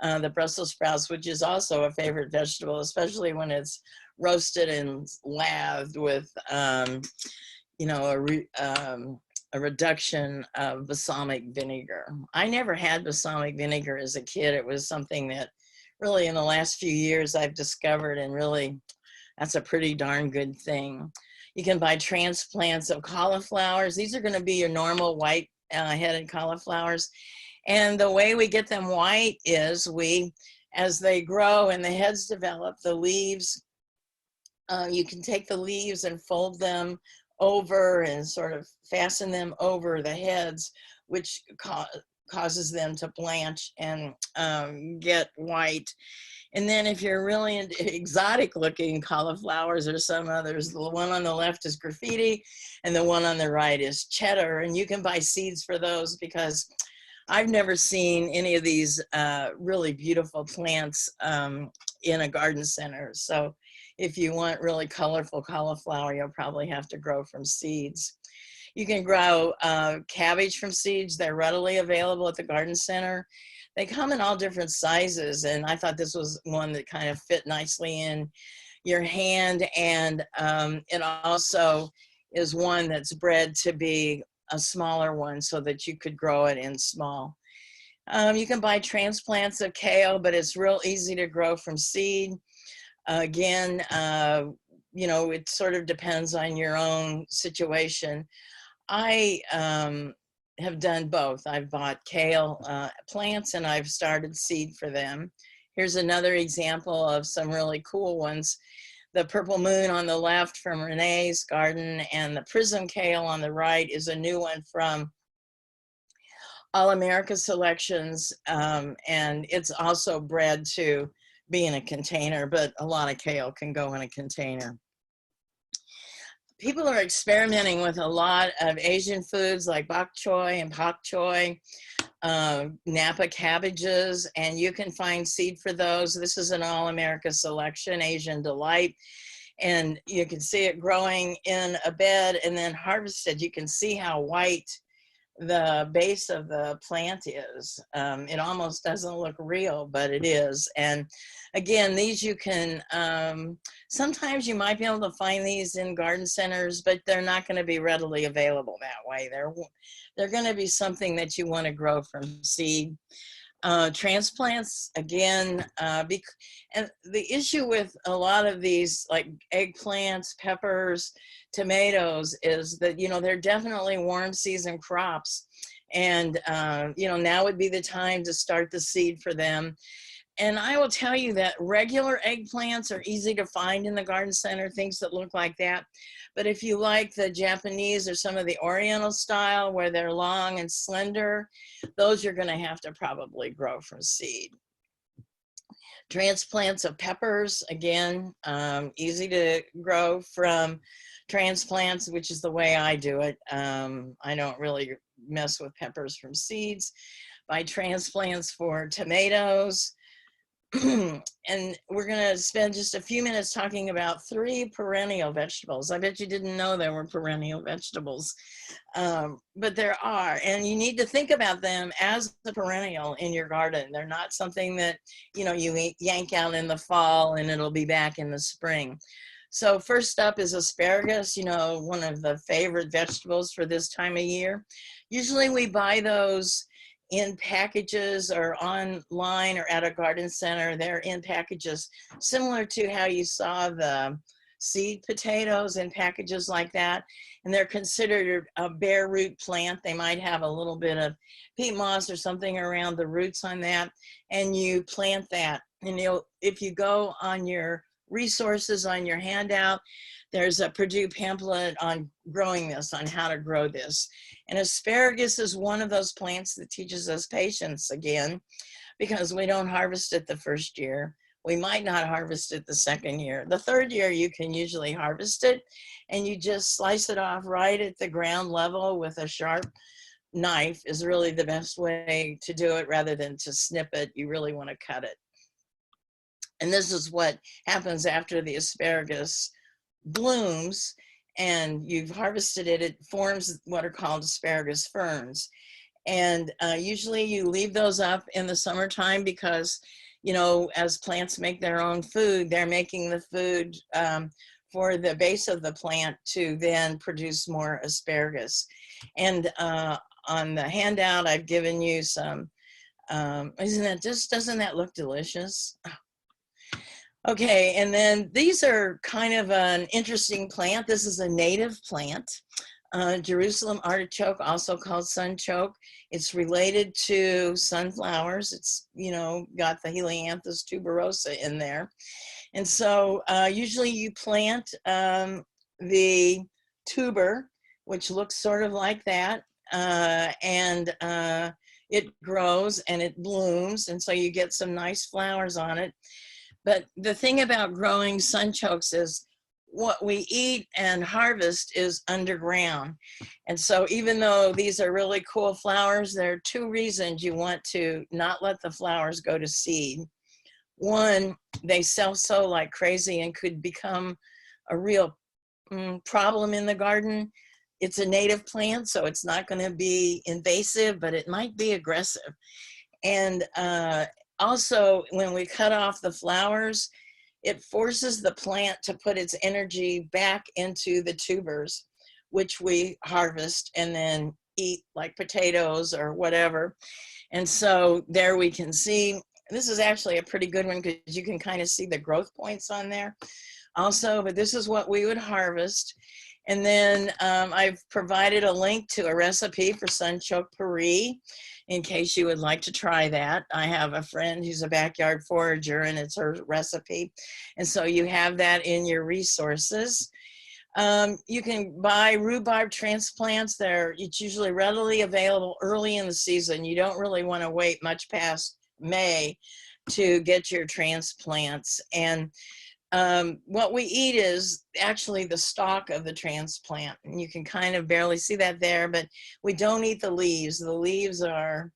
The Brussels sprouts, which is also a favorite vegetable, especially when it's roasted and lathed with you know, a reduction of balsamic vinegar. I never had balsamic vinegar as a kid. It was something that really in the last few years I've discovered, and really that's a pretty darn good thing. You can buy transplants of cauliflowers. These are going to be your normal white headed cauliflowers. And the way we get them white is as they grow and the heads develop, the leaves, you can take the leaves and fold them over and sort of fasten them over the heads, which causes them to blanch and get white. And then if you're really into exotic looking cauliflowers or some others, the one on the left is graffiti and the one on the right is cheddar. And you can buy seeds for those, because I've never seen any of these really beautiful plants in a garden center. So if you want really colorful cauliflower, you'll probably have to grow from seeds. You can grow cabbage from seeds. They're readily available at the garden center. They come in all different sizes, and I thought this was one that kind of fit nicely in your hand, and it also is one that's bred to be a smaller one so that you could grow it in small. You can buy transplants of kale, but it's real easy to grow from seed. Again, you know, it sort of depends on your own situation. I have done both. I've bought kale plants and I've started seed for them. Here's another example of some really cool ones. The purple moon on the left from Renee's garden, and the prism kale on the right is a new one from All America Selections, and it's also bred to be in a container, but a lot of kale can go in a container. People are experimenting with a lot of Asian foods like bok choy and pak choy, Napa cabbages, and you can find seed for those. This is an All America Selection, Asian Delight, and you can see it growing in a bed and then harvested. You can see how white the base of the plant is. It almost doesn't look real, but it is. And again, these you can, sometimes you might be able to find these in garden centers, but they're not going to be readily available that way. They're going to be something that you want to grow from seed. Transplants, again, and the issue with a lot of these, like eggplants, peppers, tomatoes, is that, you know, they're definitely warm season crops. And, you know, now would be the time to start the seed for them. And I will tell you that regular eggplants are easy to find in the garden center, things that look like that. But if you like the Japanese or some of the Oriental style where they're long and slender, those you're going to have to probably grow from seed. Transplants of peppers, again, easy to grow from transplants, which is the way I do it. I don't really mess with peppers from seeds. Buy transplants for tomatoes. And we're going to spend just a few minutes talking about 3 perennial vegetables. I bet you didn't know there were perennial vegetables, but there are, and you need to think about them as a perennial in your garden. They're not something that, you know, you yank out in the fall and it'll be back in the spring. So first up is asparagus, you know, one of the favorite vegetables for this time of year. Usually we buy those in packages or online or at a garden center. They're in packages similar to how you saw the seed potatoes in packages like that. And they're considered a bare root plant. They might have a little bit of peat moss or something around the roots on that. And you plant that. And if you go on your resources on your handout. There's a Purdue pamphlet on growing this, on how to grow this. And asparagus is one of those plants that teaches us patience again, because we don't harvest it the first year. We might not harvest it the second year. The third year, you can usually harvest it, and you just slice it off right at the ground level with a sharp knife is really the best way to do it, rather than to snip it. You really want to cut it. And this is what happens after the asparagus blooms and you've harvested it. It forms what are called asparagus ferns. And usually you leave those up in the summertime because, you know, as plants make their own food, they're making the food for the base of the plant to then produce more asparagus. And on the handout, I've given you some, doesn't that look delicious? Okay, and then these are kind of an interesting plant. This is a native plant, Jerusalem artichoke, also called sunchoke. It's related to sunflowers. It's, you know, got the Helianthus tuberosa in there. And so usually you plant the tuber, which looks sort of like that, and it grows and it blooms, and so you get some nice flowers on it. But the thing about growing sunchokes is what we eat and harvest is underground. And so even though these are really cool flowers, there are two reasons you want to not let the flowers go to seed. One, they self-sow like crazy and could become a real problem in the garden. It's a native plant, so it's not going to be invasive, but it might be aggressive. And also, when we cut off the flowers, it forces the plant to put its energy back into the tubers, which we harvest and then eat like potatoes or whatever. And so there we can see, this is actually a pretty good one because you can kind of see the growth points on there also, but this is what we would harvest. And then I've provided a link to a recipe for sunchoke puree in case you would like to try that. I have a friend who's a backyard forager and it's her recipe. And so you have that in your resources. You can buy rhubarb transplants. It's usually readily available early in the season. You don't really want to wait much past May to get your transplants. And what we eat is actually the stalk of the transplant, and you can kind of barely see that there, but we don't eat the leaves. The leaves are,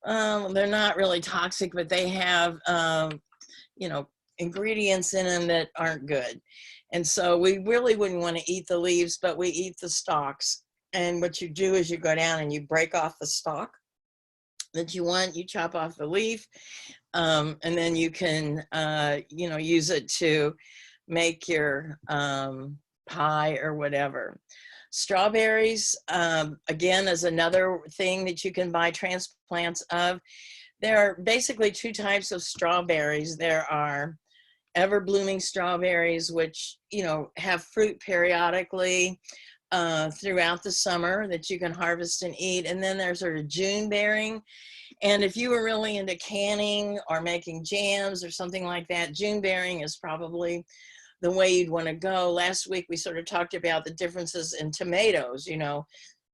they're not really toxic, but they have, you know, ingredients in them that aren't good. And so we really wouldn't want to eat the leaves, but we eat the stalks. And what you do is you go down and you break off the stalk that you want, you chop off the leaf, and then you can, you know, use it to make your pie or whatever. Strawberries, again, is another thing that you can buy transplants of. There are basically two types of strawberries. There are ever blooming strawberries, which, you know, have fruit periodically throughout the summer that you can harvest and eat. And then there's sort of June bearing. And if you were really into canning or making jams or something like that, June bearing is probably the way you'd want to go. Last week, we sort of talked about the differences in tomatoes, you know,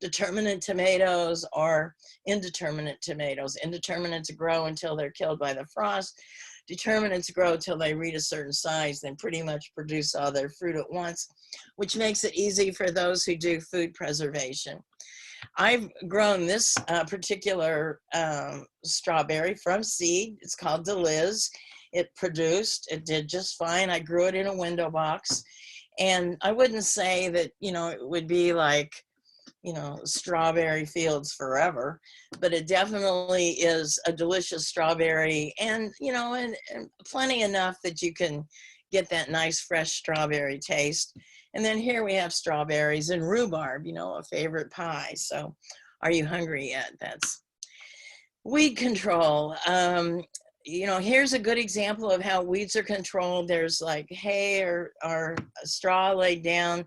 determinate tomatoes or indeterminate tomatoes. Indeterminates grow until they're killed by the frost. Determinates grow until they reach a certain size, then pretty much produce all their fruit at once, which makes it easy for those who do food preservation. I've grown this particular strawberry from seed. It's called Deliz. It did just fine. I grew it in a window box. And I wouldn't say that, you know, it would be like, you know, strawberry fields forever, but it definitely is a delicious strawberry, and, you know, and plenty enough that you can get that nice fresh strawberry taste. And then here we have strawberries and rhubarb, you know, a favorite pie. So are you hungry yet? That's weed control. You know, here's a good example of how weeds are controlled. There's like hay or straw laid down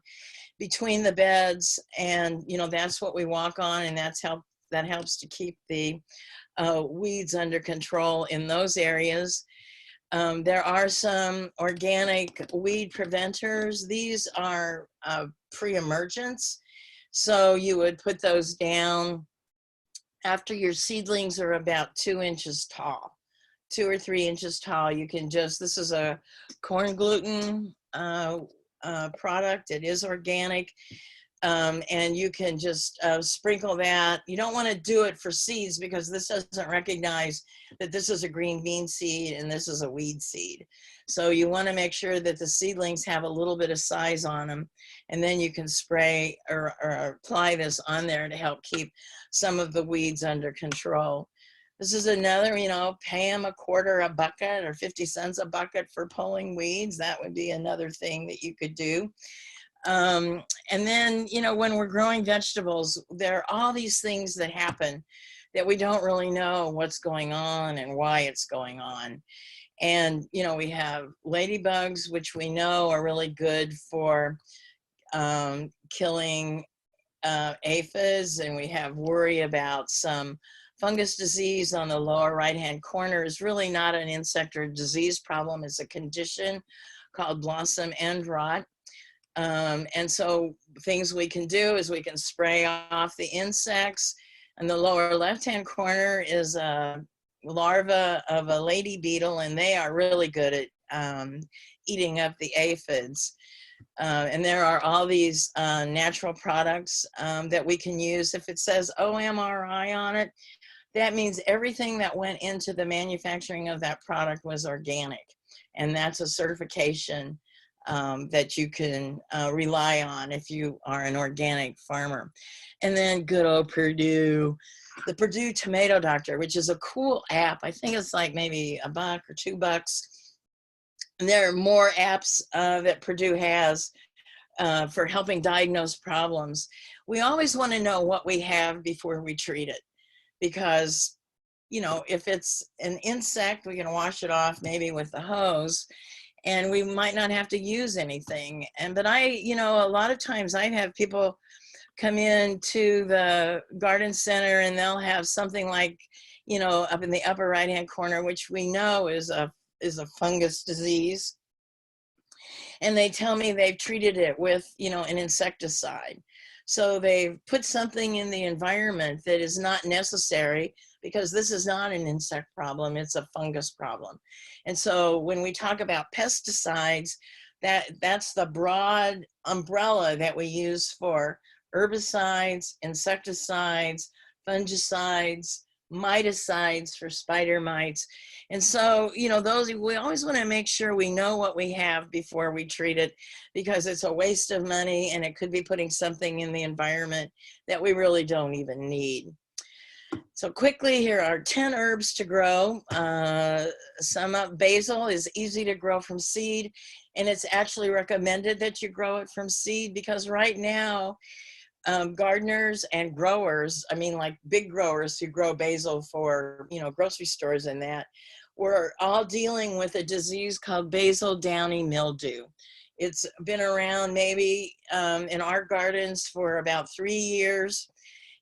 between the beds, and, you know, that's what we walk on, and that helps to keep the weeds under control in those areas. There are some organic weed preventers. These are pre-emergence. So you would put those down after your seedlings are about 2 inches tall, 2 or 3 inches tall. You can just, this is a corn gluten product. It is organic. And you can just sprinkle that. You don't want to do it for seeds because this doesn't recognize that this is a green bean seed and this is a weed seed. So you want to make sure that the seedlings have a little bit of size on them, and then you can spray or apply this on there to help keep some of the weeds under control. This is another, you know, pay them $1/4 a bucket or 50 cents a bucket for pulling weeds. That would be another thing that you could do. And then, you know, when we're growing vegetables, there are all these things that happen that we don't really know what's going on and why it's going on. And, you know, we have ladybugs, which we know are really good for killing aphids, and we have worry about some fungus disease on the lower right-hand corner. Is really not an insect or disease problem. It's a condition called blossom end rot. And so things we can do is we can spray off the insects. And the lower left-hand corner is a larva of a lady beetle, and they are really good at eating up the aphids. And there are all these natural products that we can use. If it says OMRI on it, that means everything that went into the manufacturing of that product was organic. And that's a certification that you can rely on if you are an organic farmer. And then good old Purdue, the Purdue Tomato Doctor, which is a cool app. I think it's like maybe $1 or $2. And there are more apps that Purdue has for helping diagnose problems. We always want to know what we have before we treat it, because, you know, if it's an insect, we can wash it off maybe with the hose, and we might not have to use anything. But you know, a lot of times I have people come in to the garden center and they'll have something like, you know, up in the upper right-hand corner, which we know is a fungus disease. And they tell me they've treated it with, you know, an insecticide. So they've put something in the environment that is not necessary, because this is not an insect problem, it's a fungus problem. And so when we talk about pesticides, that's the broad umbrella that we use for herbicides, insecticides, fungicides, miticides for spider mites. And so, you know, those, we always want to make sure we know what we have before we treat it, because it's a waste of money and it could be putting something in the environment that we really don't even need. So quickly, here are 10 herbs to grow. Basil is easy to grow from seed, and it's actually recommended that you grow it from seed, because right now, gardeners and growers, I mean like big growers who grow basil for, you know, grocery stores and that, we're all dealing with a disease called basil downy mildew. It's been around maybe in our gardens for about 3 years.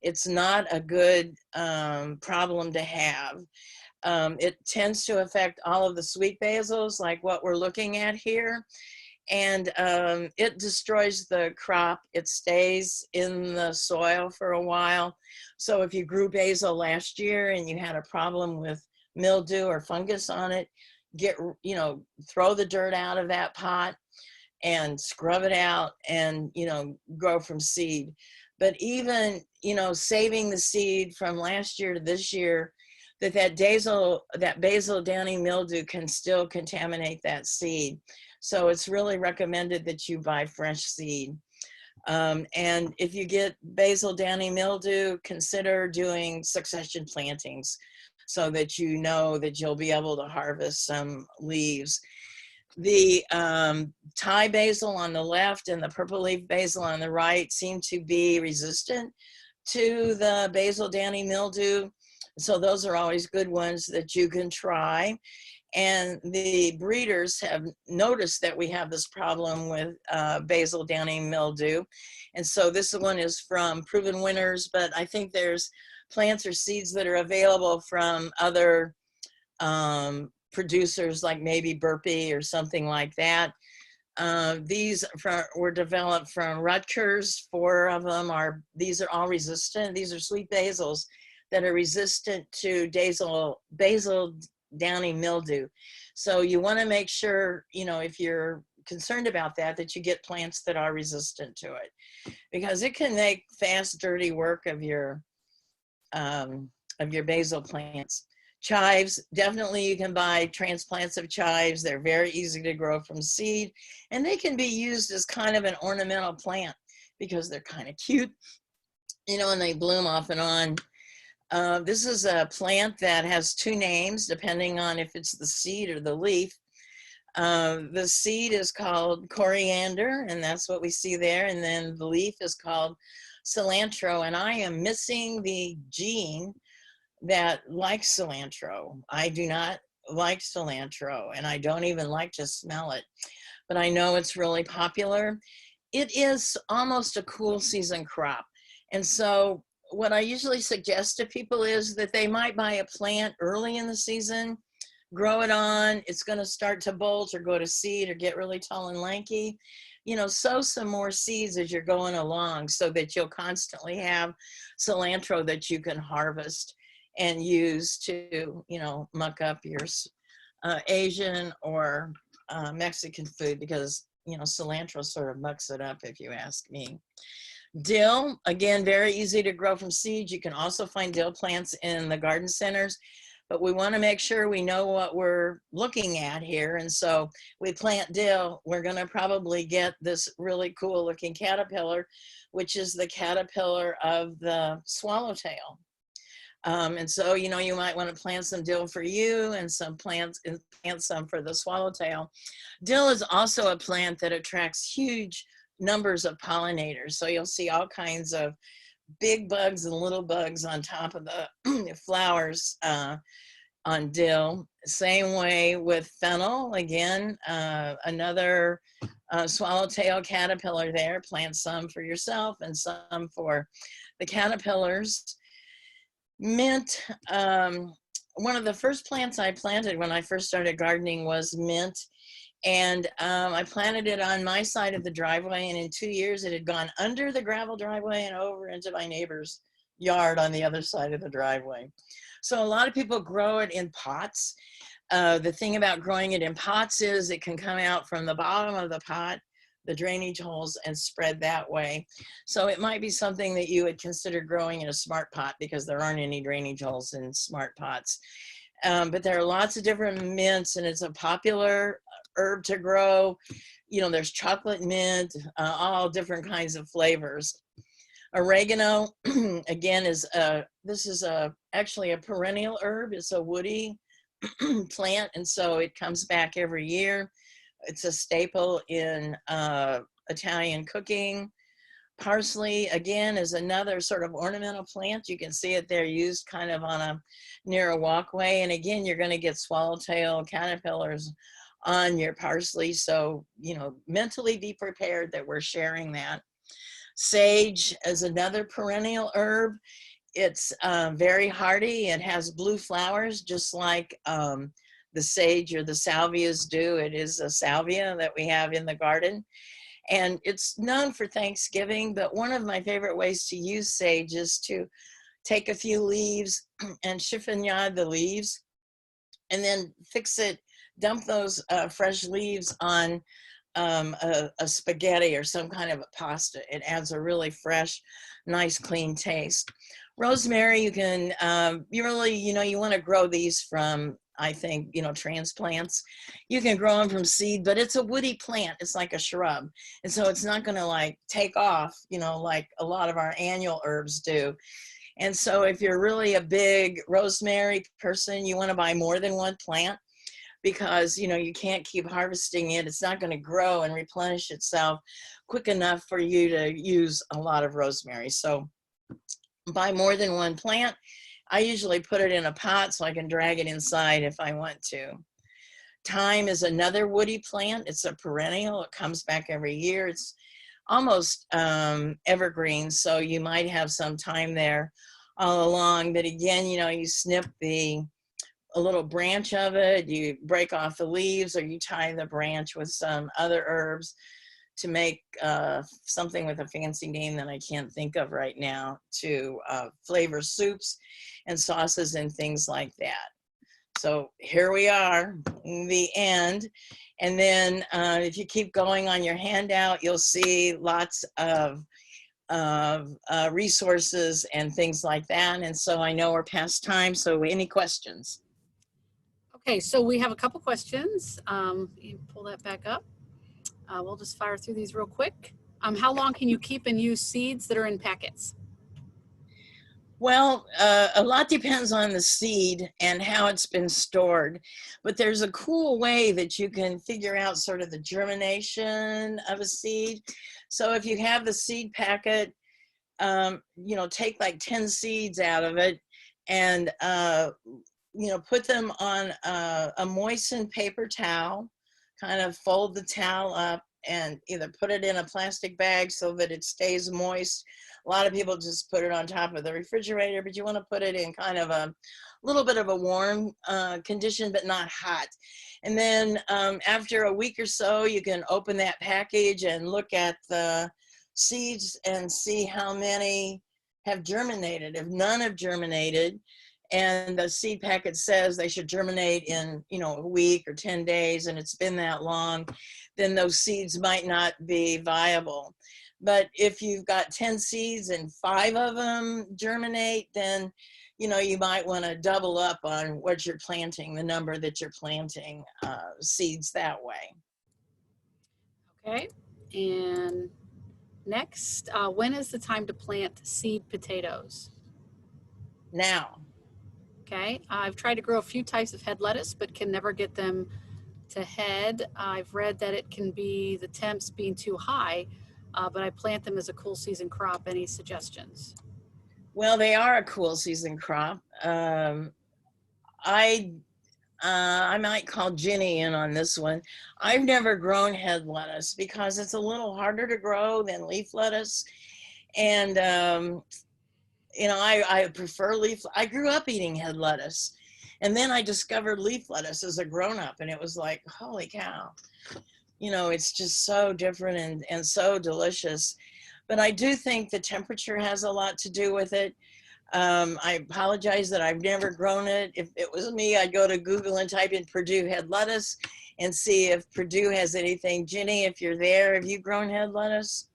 It's not a good problem to have. It tends to affect all of the sweet basils, like what we're looking at here. And it destroys the crop. It stays in the soil for a while. So if you grew basil last year and you had a problem with mildew or fungus on it, throw the dirt out of that pot and scrub it out and, you know, grow from seed. But even, you know, saving the seed from last year to this year, that basil downy mildew can still contaminate that seed. So it's really recommended that you buy fresh seed. And if you get basil downy mildew, consider doing succession plantings so that you know that you'll be able to harvest some leaves. The Thai basil on the left and the purple leaf basil on the right seem to be resistant to the basil downy mildew. So those are always good ones that you can try. And the breeders have noticed that we have this problem with basil downy mildew. And so this one is from Proven Winners, but I think there's plants or seeds that are available from other producers like maybe Burpee or something like that. These were developed from Rutgers. 4 of them are, these are all resistant. These are sweet basils that are resistant to basil downy mildew. So you want to make sure, you know, if you're concerned about that, that you get plants that are resistant to it, because it can make fast, dirty work of your basil plants. Chives, definitely you can buy transplants of chives. They're very easy to grow from seed, and they can be used as kind of an ornamental plant because they're kind of cute, you know, and they bloom off and on. This is a plant that has 2 names depending on if it's the seed or the leaf. The seed is called coriander, and that's what we see there, and then the leaf is called cilantro, and I am missing the gene that likes cilantro. I do not like cilantro, and I don't even like to smell it, but I know it's really popular. It is almost a cool season crop, and so what I usually suggest to people is that they might buy a plant early in the season, grow it on. It's going to start to bolt or go to seed or get really tall and lanky. You know, sow some more seeds as you're going along so that you'll constantly have cilantro that you can harvest and use to, you know, muck up your Asian or Mexican food, because, you know, cilantro sort of mucks it up, if you ask me. Dill, again, very easy to grow from seeds. You can also find dill plants in the garden centers, but we want to make sure we know what we're looking at here. And so we plant dill, we're going to probably get this really cool looking caterpillar, which is the caterpillar of the swallowtail. And so, you know, you might want to plant some dill for you and plant some for the swallowtail. Dill is also a plant that attracts huge numbers of pollinators. So you'll see all kinds of big bugs and little bugs on top of the flowers on dill. Same way with fennel. Again, another swallowtail caterpillar there. Plant some for yourself and some for the caterpillars. Mint, one of the first plants I planted when I first started gardening was mint. And I planted it on my side of the driveway, and in 2 years it had gone under the gravel driveway and over into my neighbor's yard on the other side of the driveway. So a lot of people grow it in pots. The thing about growing it in pots is it can come out from the bottom of the pot, the drainage holes, and spread that way. So it might be something that you would consider growing in a smart pot, because there aren't any drainage holes in smart pots. But there are lots of different mints, and it's a popular herb to grow. You know, there's chocolate mint, all different kinds of flavors. Oregano, again, is actually a perennial herb. It's a woody plant, and so it comes back every year. It's a staple in Italian cooking. Parsley, again, is another sort of ornamental plant. You can see it there used kind of near a walkway. And again, you're going to get swallowtail caterpillars on your parsley. So, you know, mentally be prepared that we're sharing that. Sage is another perennial herb. It's very hardy. It has blue flowers, just like the sage or the salvias do. It is a salvia that we have in the garden. And it's known for Thanksgiving, but one of my favorite ways to use sage is to take a few leaves and chiffonade the leaves, and then dump those fresh leaves on a spaghetti or some kind of a pasta. It adds a really fresh, nice, clean taste. Rosemary, you can, you want to grow these from, I think, you know, transplants. You can grow them from seed, but it's a woody plant. It's like a shrub. And so it's not going to like take off, you know, like a lot of our annual herbs do. And so if you're really a big rosemary person, you want to buy more than one plant, because, you know, you can't keep harvesting it. It's not going to grow and replenish itself quick enough for you to use a lot of rosemary. So buy more than one plant. I usually put it in a pot so I can drag it inside if I want to. Thyme is another woody plant. It's a perennial. It comes back every year. It's almost evergreen, so you might have some thyme there all along. But again, you know, you snip the a little branch of it, you break off the leaves, or you tie the branch with some other herbs to make something with a fancy name that I can't think of right now, to flavor soups and sauces and things like that. So here we are, the end. And then if you keep going on your handout, you'll see lots of resources and things like that. And so I know we're past time, so any questions? Okay, so we have a couple questions. You pull that back up. We'll just fire through these real quick. How long can you keep and use seeds that are in packets? Well, a lot depends on the seed and how it's been stored, but there's a cool way that you can figure out sort of the germination of a seed. So if you have the seed packet, take like 10 seeds out of it and, put them on a moistened paper towel, kind of fold the towel up and either put it in a plastic bag so that it stays moist. A lot of people just put it on top of the refrigerator, but you want to put it in kind of a little bit of a warm condition, but not hot. And then after a week or so, you can open that package and look at the seeds and see how many have germinated. If none have germinated, and the seed packet says they should germinate in, a week or 10 days, and it's been that long, then those seeds might not be viable. But if you've got 10 seeds and 5 of them germinate, then, you might want to double up on what you're planting, the number that you're planting seeds that way. Okay, and next, when is the time to plant seed potatoes? Now. Okay, I've tried to grow a few types of head lettuce, but can never get them to head. I've read that it can be the temps being too high, but I plant them as a cool season crop. Any suggestions? Well, they are a cool season crop. I might call Ginny in on this one. I've never grown head lettuce because it's a little harder to grow than leaf lettuce. And, I prefer leaf. I grew up eating head lettuce. And then I discovered leaf lettuce as a grown-up, and it was like, holy cow. It's just so different and so delicious. But I do think the temperature has a lot to do with it. I apologize that I've never grown it. If it was me, I'd go to Google and type in Purdue head lettuce and see if Purdue has anything. Ginny, if you're there, have you grown head lettuce?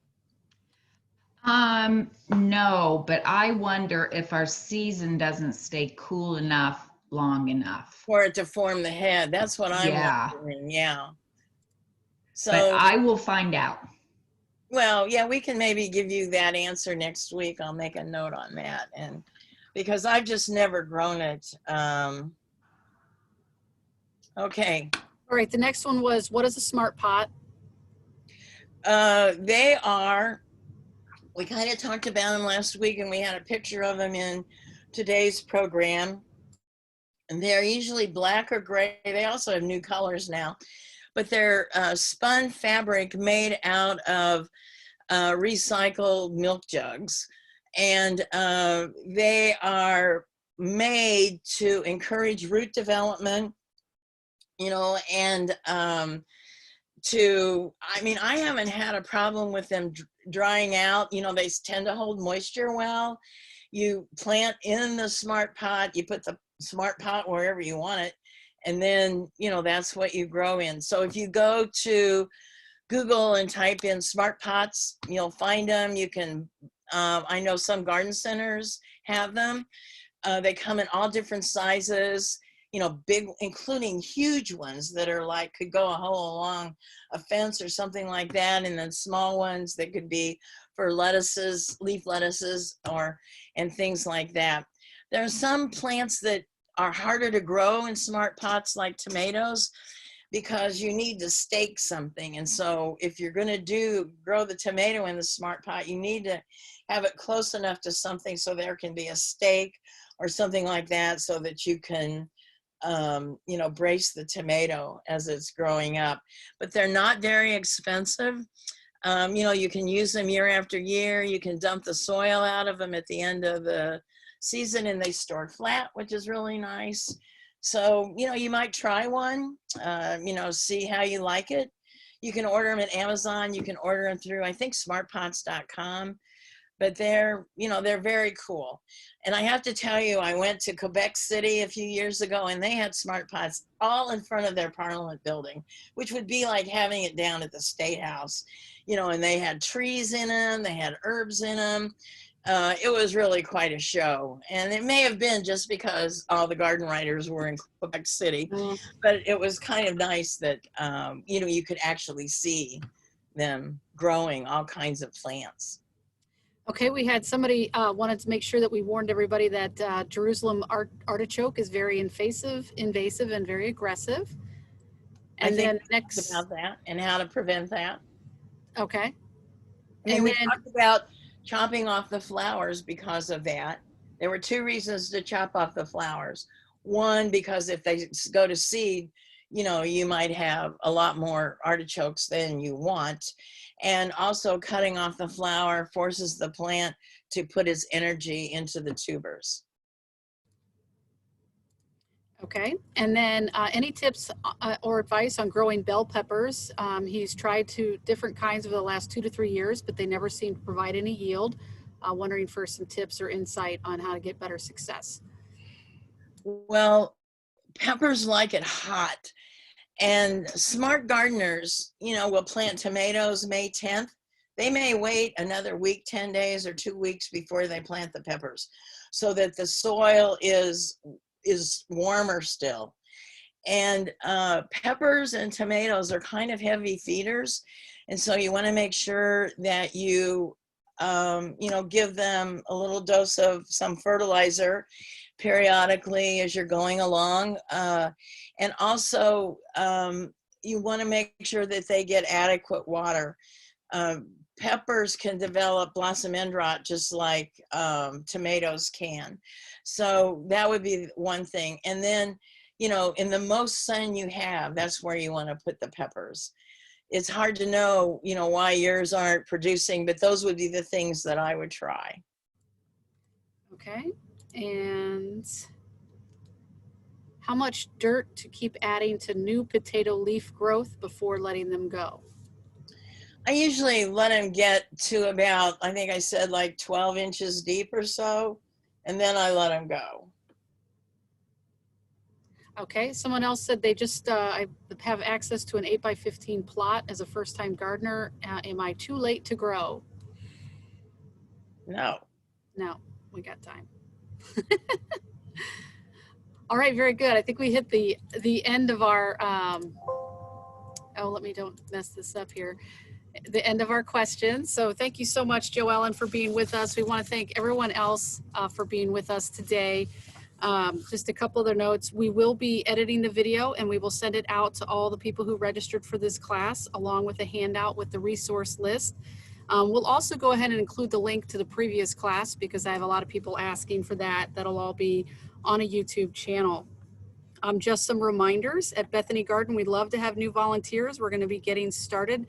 No, but I wonder if our season doesn't stay cool enough long enough. For it to form the head. That's what I'm Yeah, wondering. Yeah. but So, I will find out. well, yeah, we can maybe give you that answer next week. I'll make a note on that. And because I've just never grown it. Okay. All right, the next one was, what is a smart pot? They are, we kind of talked about them last week, and we had a picture of them in today's program. And they're usually black or gray. They also have new colors now, but they're spun fabric made out of recycled milk jugs. And they are made to encourage root development, and I haven't had a problem with them drying out. They tend to hold moisture well. You plant in the smart pot, you put the smart pot wherever you want it, and then, that's what you grow in. So if you go to Google and type in smart pots, you'll find them. You can, I know some garden centers have them. They come in all different sizes, big, including huge ones that are like, could go a hole along a fence or something like that. And then small ones that could be for lettuces, leaf lettuces, and things like that. There are some plants that are harder to grow in smart pots, like tomatoes, because you need to stake something. And so if you're going to grow the tomato in the smart pot, you need to have it close enough to something so there can be a stake or something like that, so that you can brace the tomato as it's growing up. But they're not very expensive. You can use them year after year. You can dump the soil out of them at the end of the season, and they store flat, which is really nice. So, you know, you might try one, you know, see how you like it. You can order them at Amazon. You can order them through, I think, smartpots.com. But they're, you know, they're very cool. And I have to tell you, I went to Quebec City a few years ago and they had smart pots all in front of their Parliament building, which would be like having it down at the State House, you know, and they had trees in them, they had herbs in them. It was really quite a show. And it may have been just because all the garden writers were in Quebec City, but it was kind of nice that, you know, you could actually see them growing all kinds of plants. Okay, we had somebody wanted to make sure that we warned everybody that Jerusalem artichoke is very invasive and very aggressive. And I think then next, about that and how to prevent that. okay. I mean, And we then, talked about chopping off the flowers because of that. There were two reasons to chop off the flowers. One, because if they go to seed, you know, you might have a lot more artichokes than you want. And also cutting off the flower forces the plant to put its energy into the tubers. okay. And then any tips or advice on growing bell peppers? He's tried different kinds over the last 2 to 3 years, but they never seem to provide any yield. Wondering for some tips or insight on how to get better success. Well, peppers like it hot. And smart gardeners, you know, will plant tomatoes May 10th. They may wait another week, 10 days or 2 weeks before they plant the peppers so that the soil is warmer still. And peppers and tomatoes are kind of heavy feeders. And so you want to make sure that you, you know, give them a little dose of some fertilizer periodically as you're going along. And also, you want to make sure that they get adequate water. Peppers can develop blossom end rot just like tomatoes can. So that would be one thing. And then, you know, in the most sun you have, that's where you want to put the peppers. It's hard to know, you know, why yours aren't producing, but those would be the things that I would try. Okay. And how much dirt to keep adding to new potato leaf growth before letting them go? I usually let them get to about, I think I said like 12 inches deep or so, and then I let them go. Okay, someone else said they just I have access to an 8x15 plot as a first-time gardener. Am I too late to grow? No. No, we got time. All right, very good. I think we hit the end of our, don't mess this up here. The end of our questions. So thank you so much, Joellen, for being with us. We want to thank everyone else for being with us today. Just a couple other notes. We will be editing the video and we will send it out to all the people who registered for this class, along with a handout with the resource list. We'll also go ahead and include the link to the previous class because I have a lot of people asking for that. That'll all be on a YouTube channel. Just some reminders, at Bethany Garden, we'd love to have new volunteers. We're going to be getting started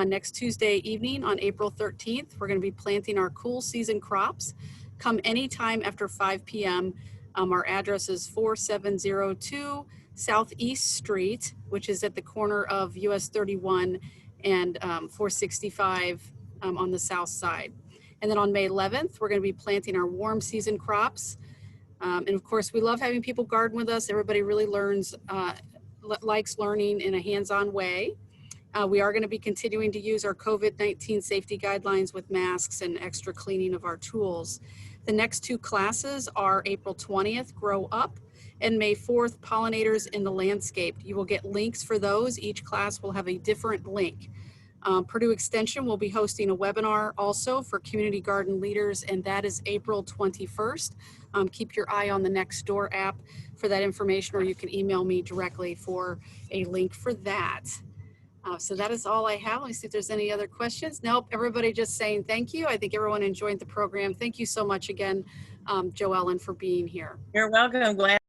next Tuesday evening on April 13th. We're going to be planting our cool season crops. Come anytime after 5 p.m. Our address is 4702 Southeast Street, which is at the corner of US 31 and 465 on the south side. And then on May 11th, we're going to be planting our warm season crops. And of course, we love having people garden with us. Everybody really likes learning in a hands-on way. We are going to be continuing to use our COVID-19 safety guidelines with masks and extra cleaning of our tools. The next two classes are April 20th, Grow Up, and May 4th, Pollinators in the Landscape. You will get links for those. Each class will have a different link. Purdue Extension will be hosting a webinar also for community garden leaders, and that is April 21st. Keep your eye on the Nextdoor app for that information, or you can email me directly for a link for that. So that is all I have. Let me see if there's any other questions. Nope, everybody just saying thank you. I think everyone enjoyed the program. Thank you so much again, Joellen, for being here. You're welcome. I'm glad.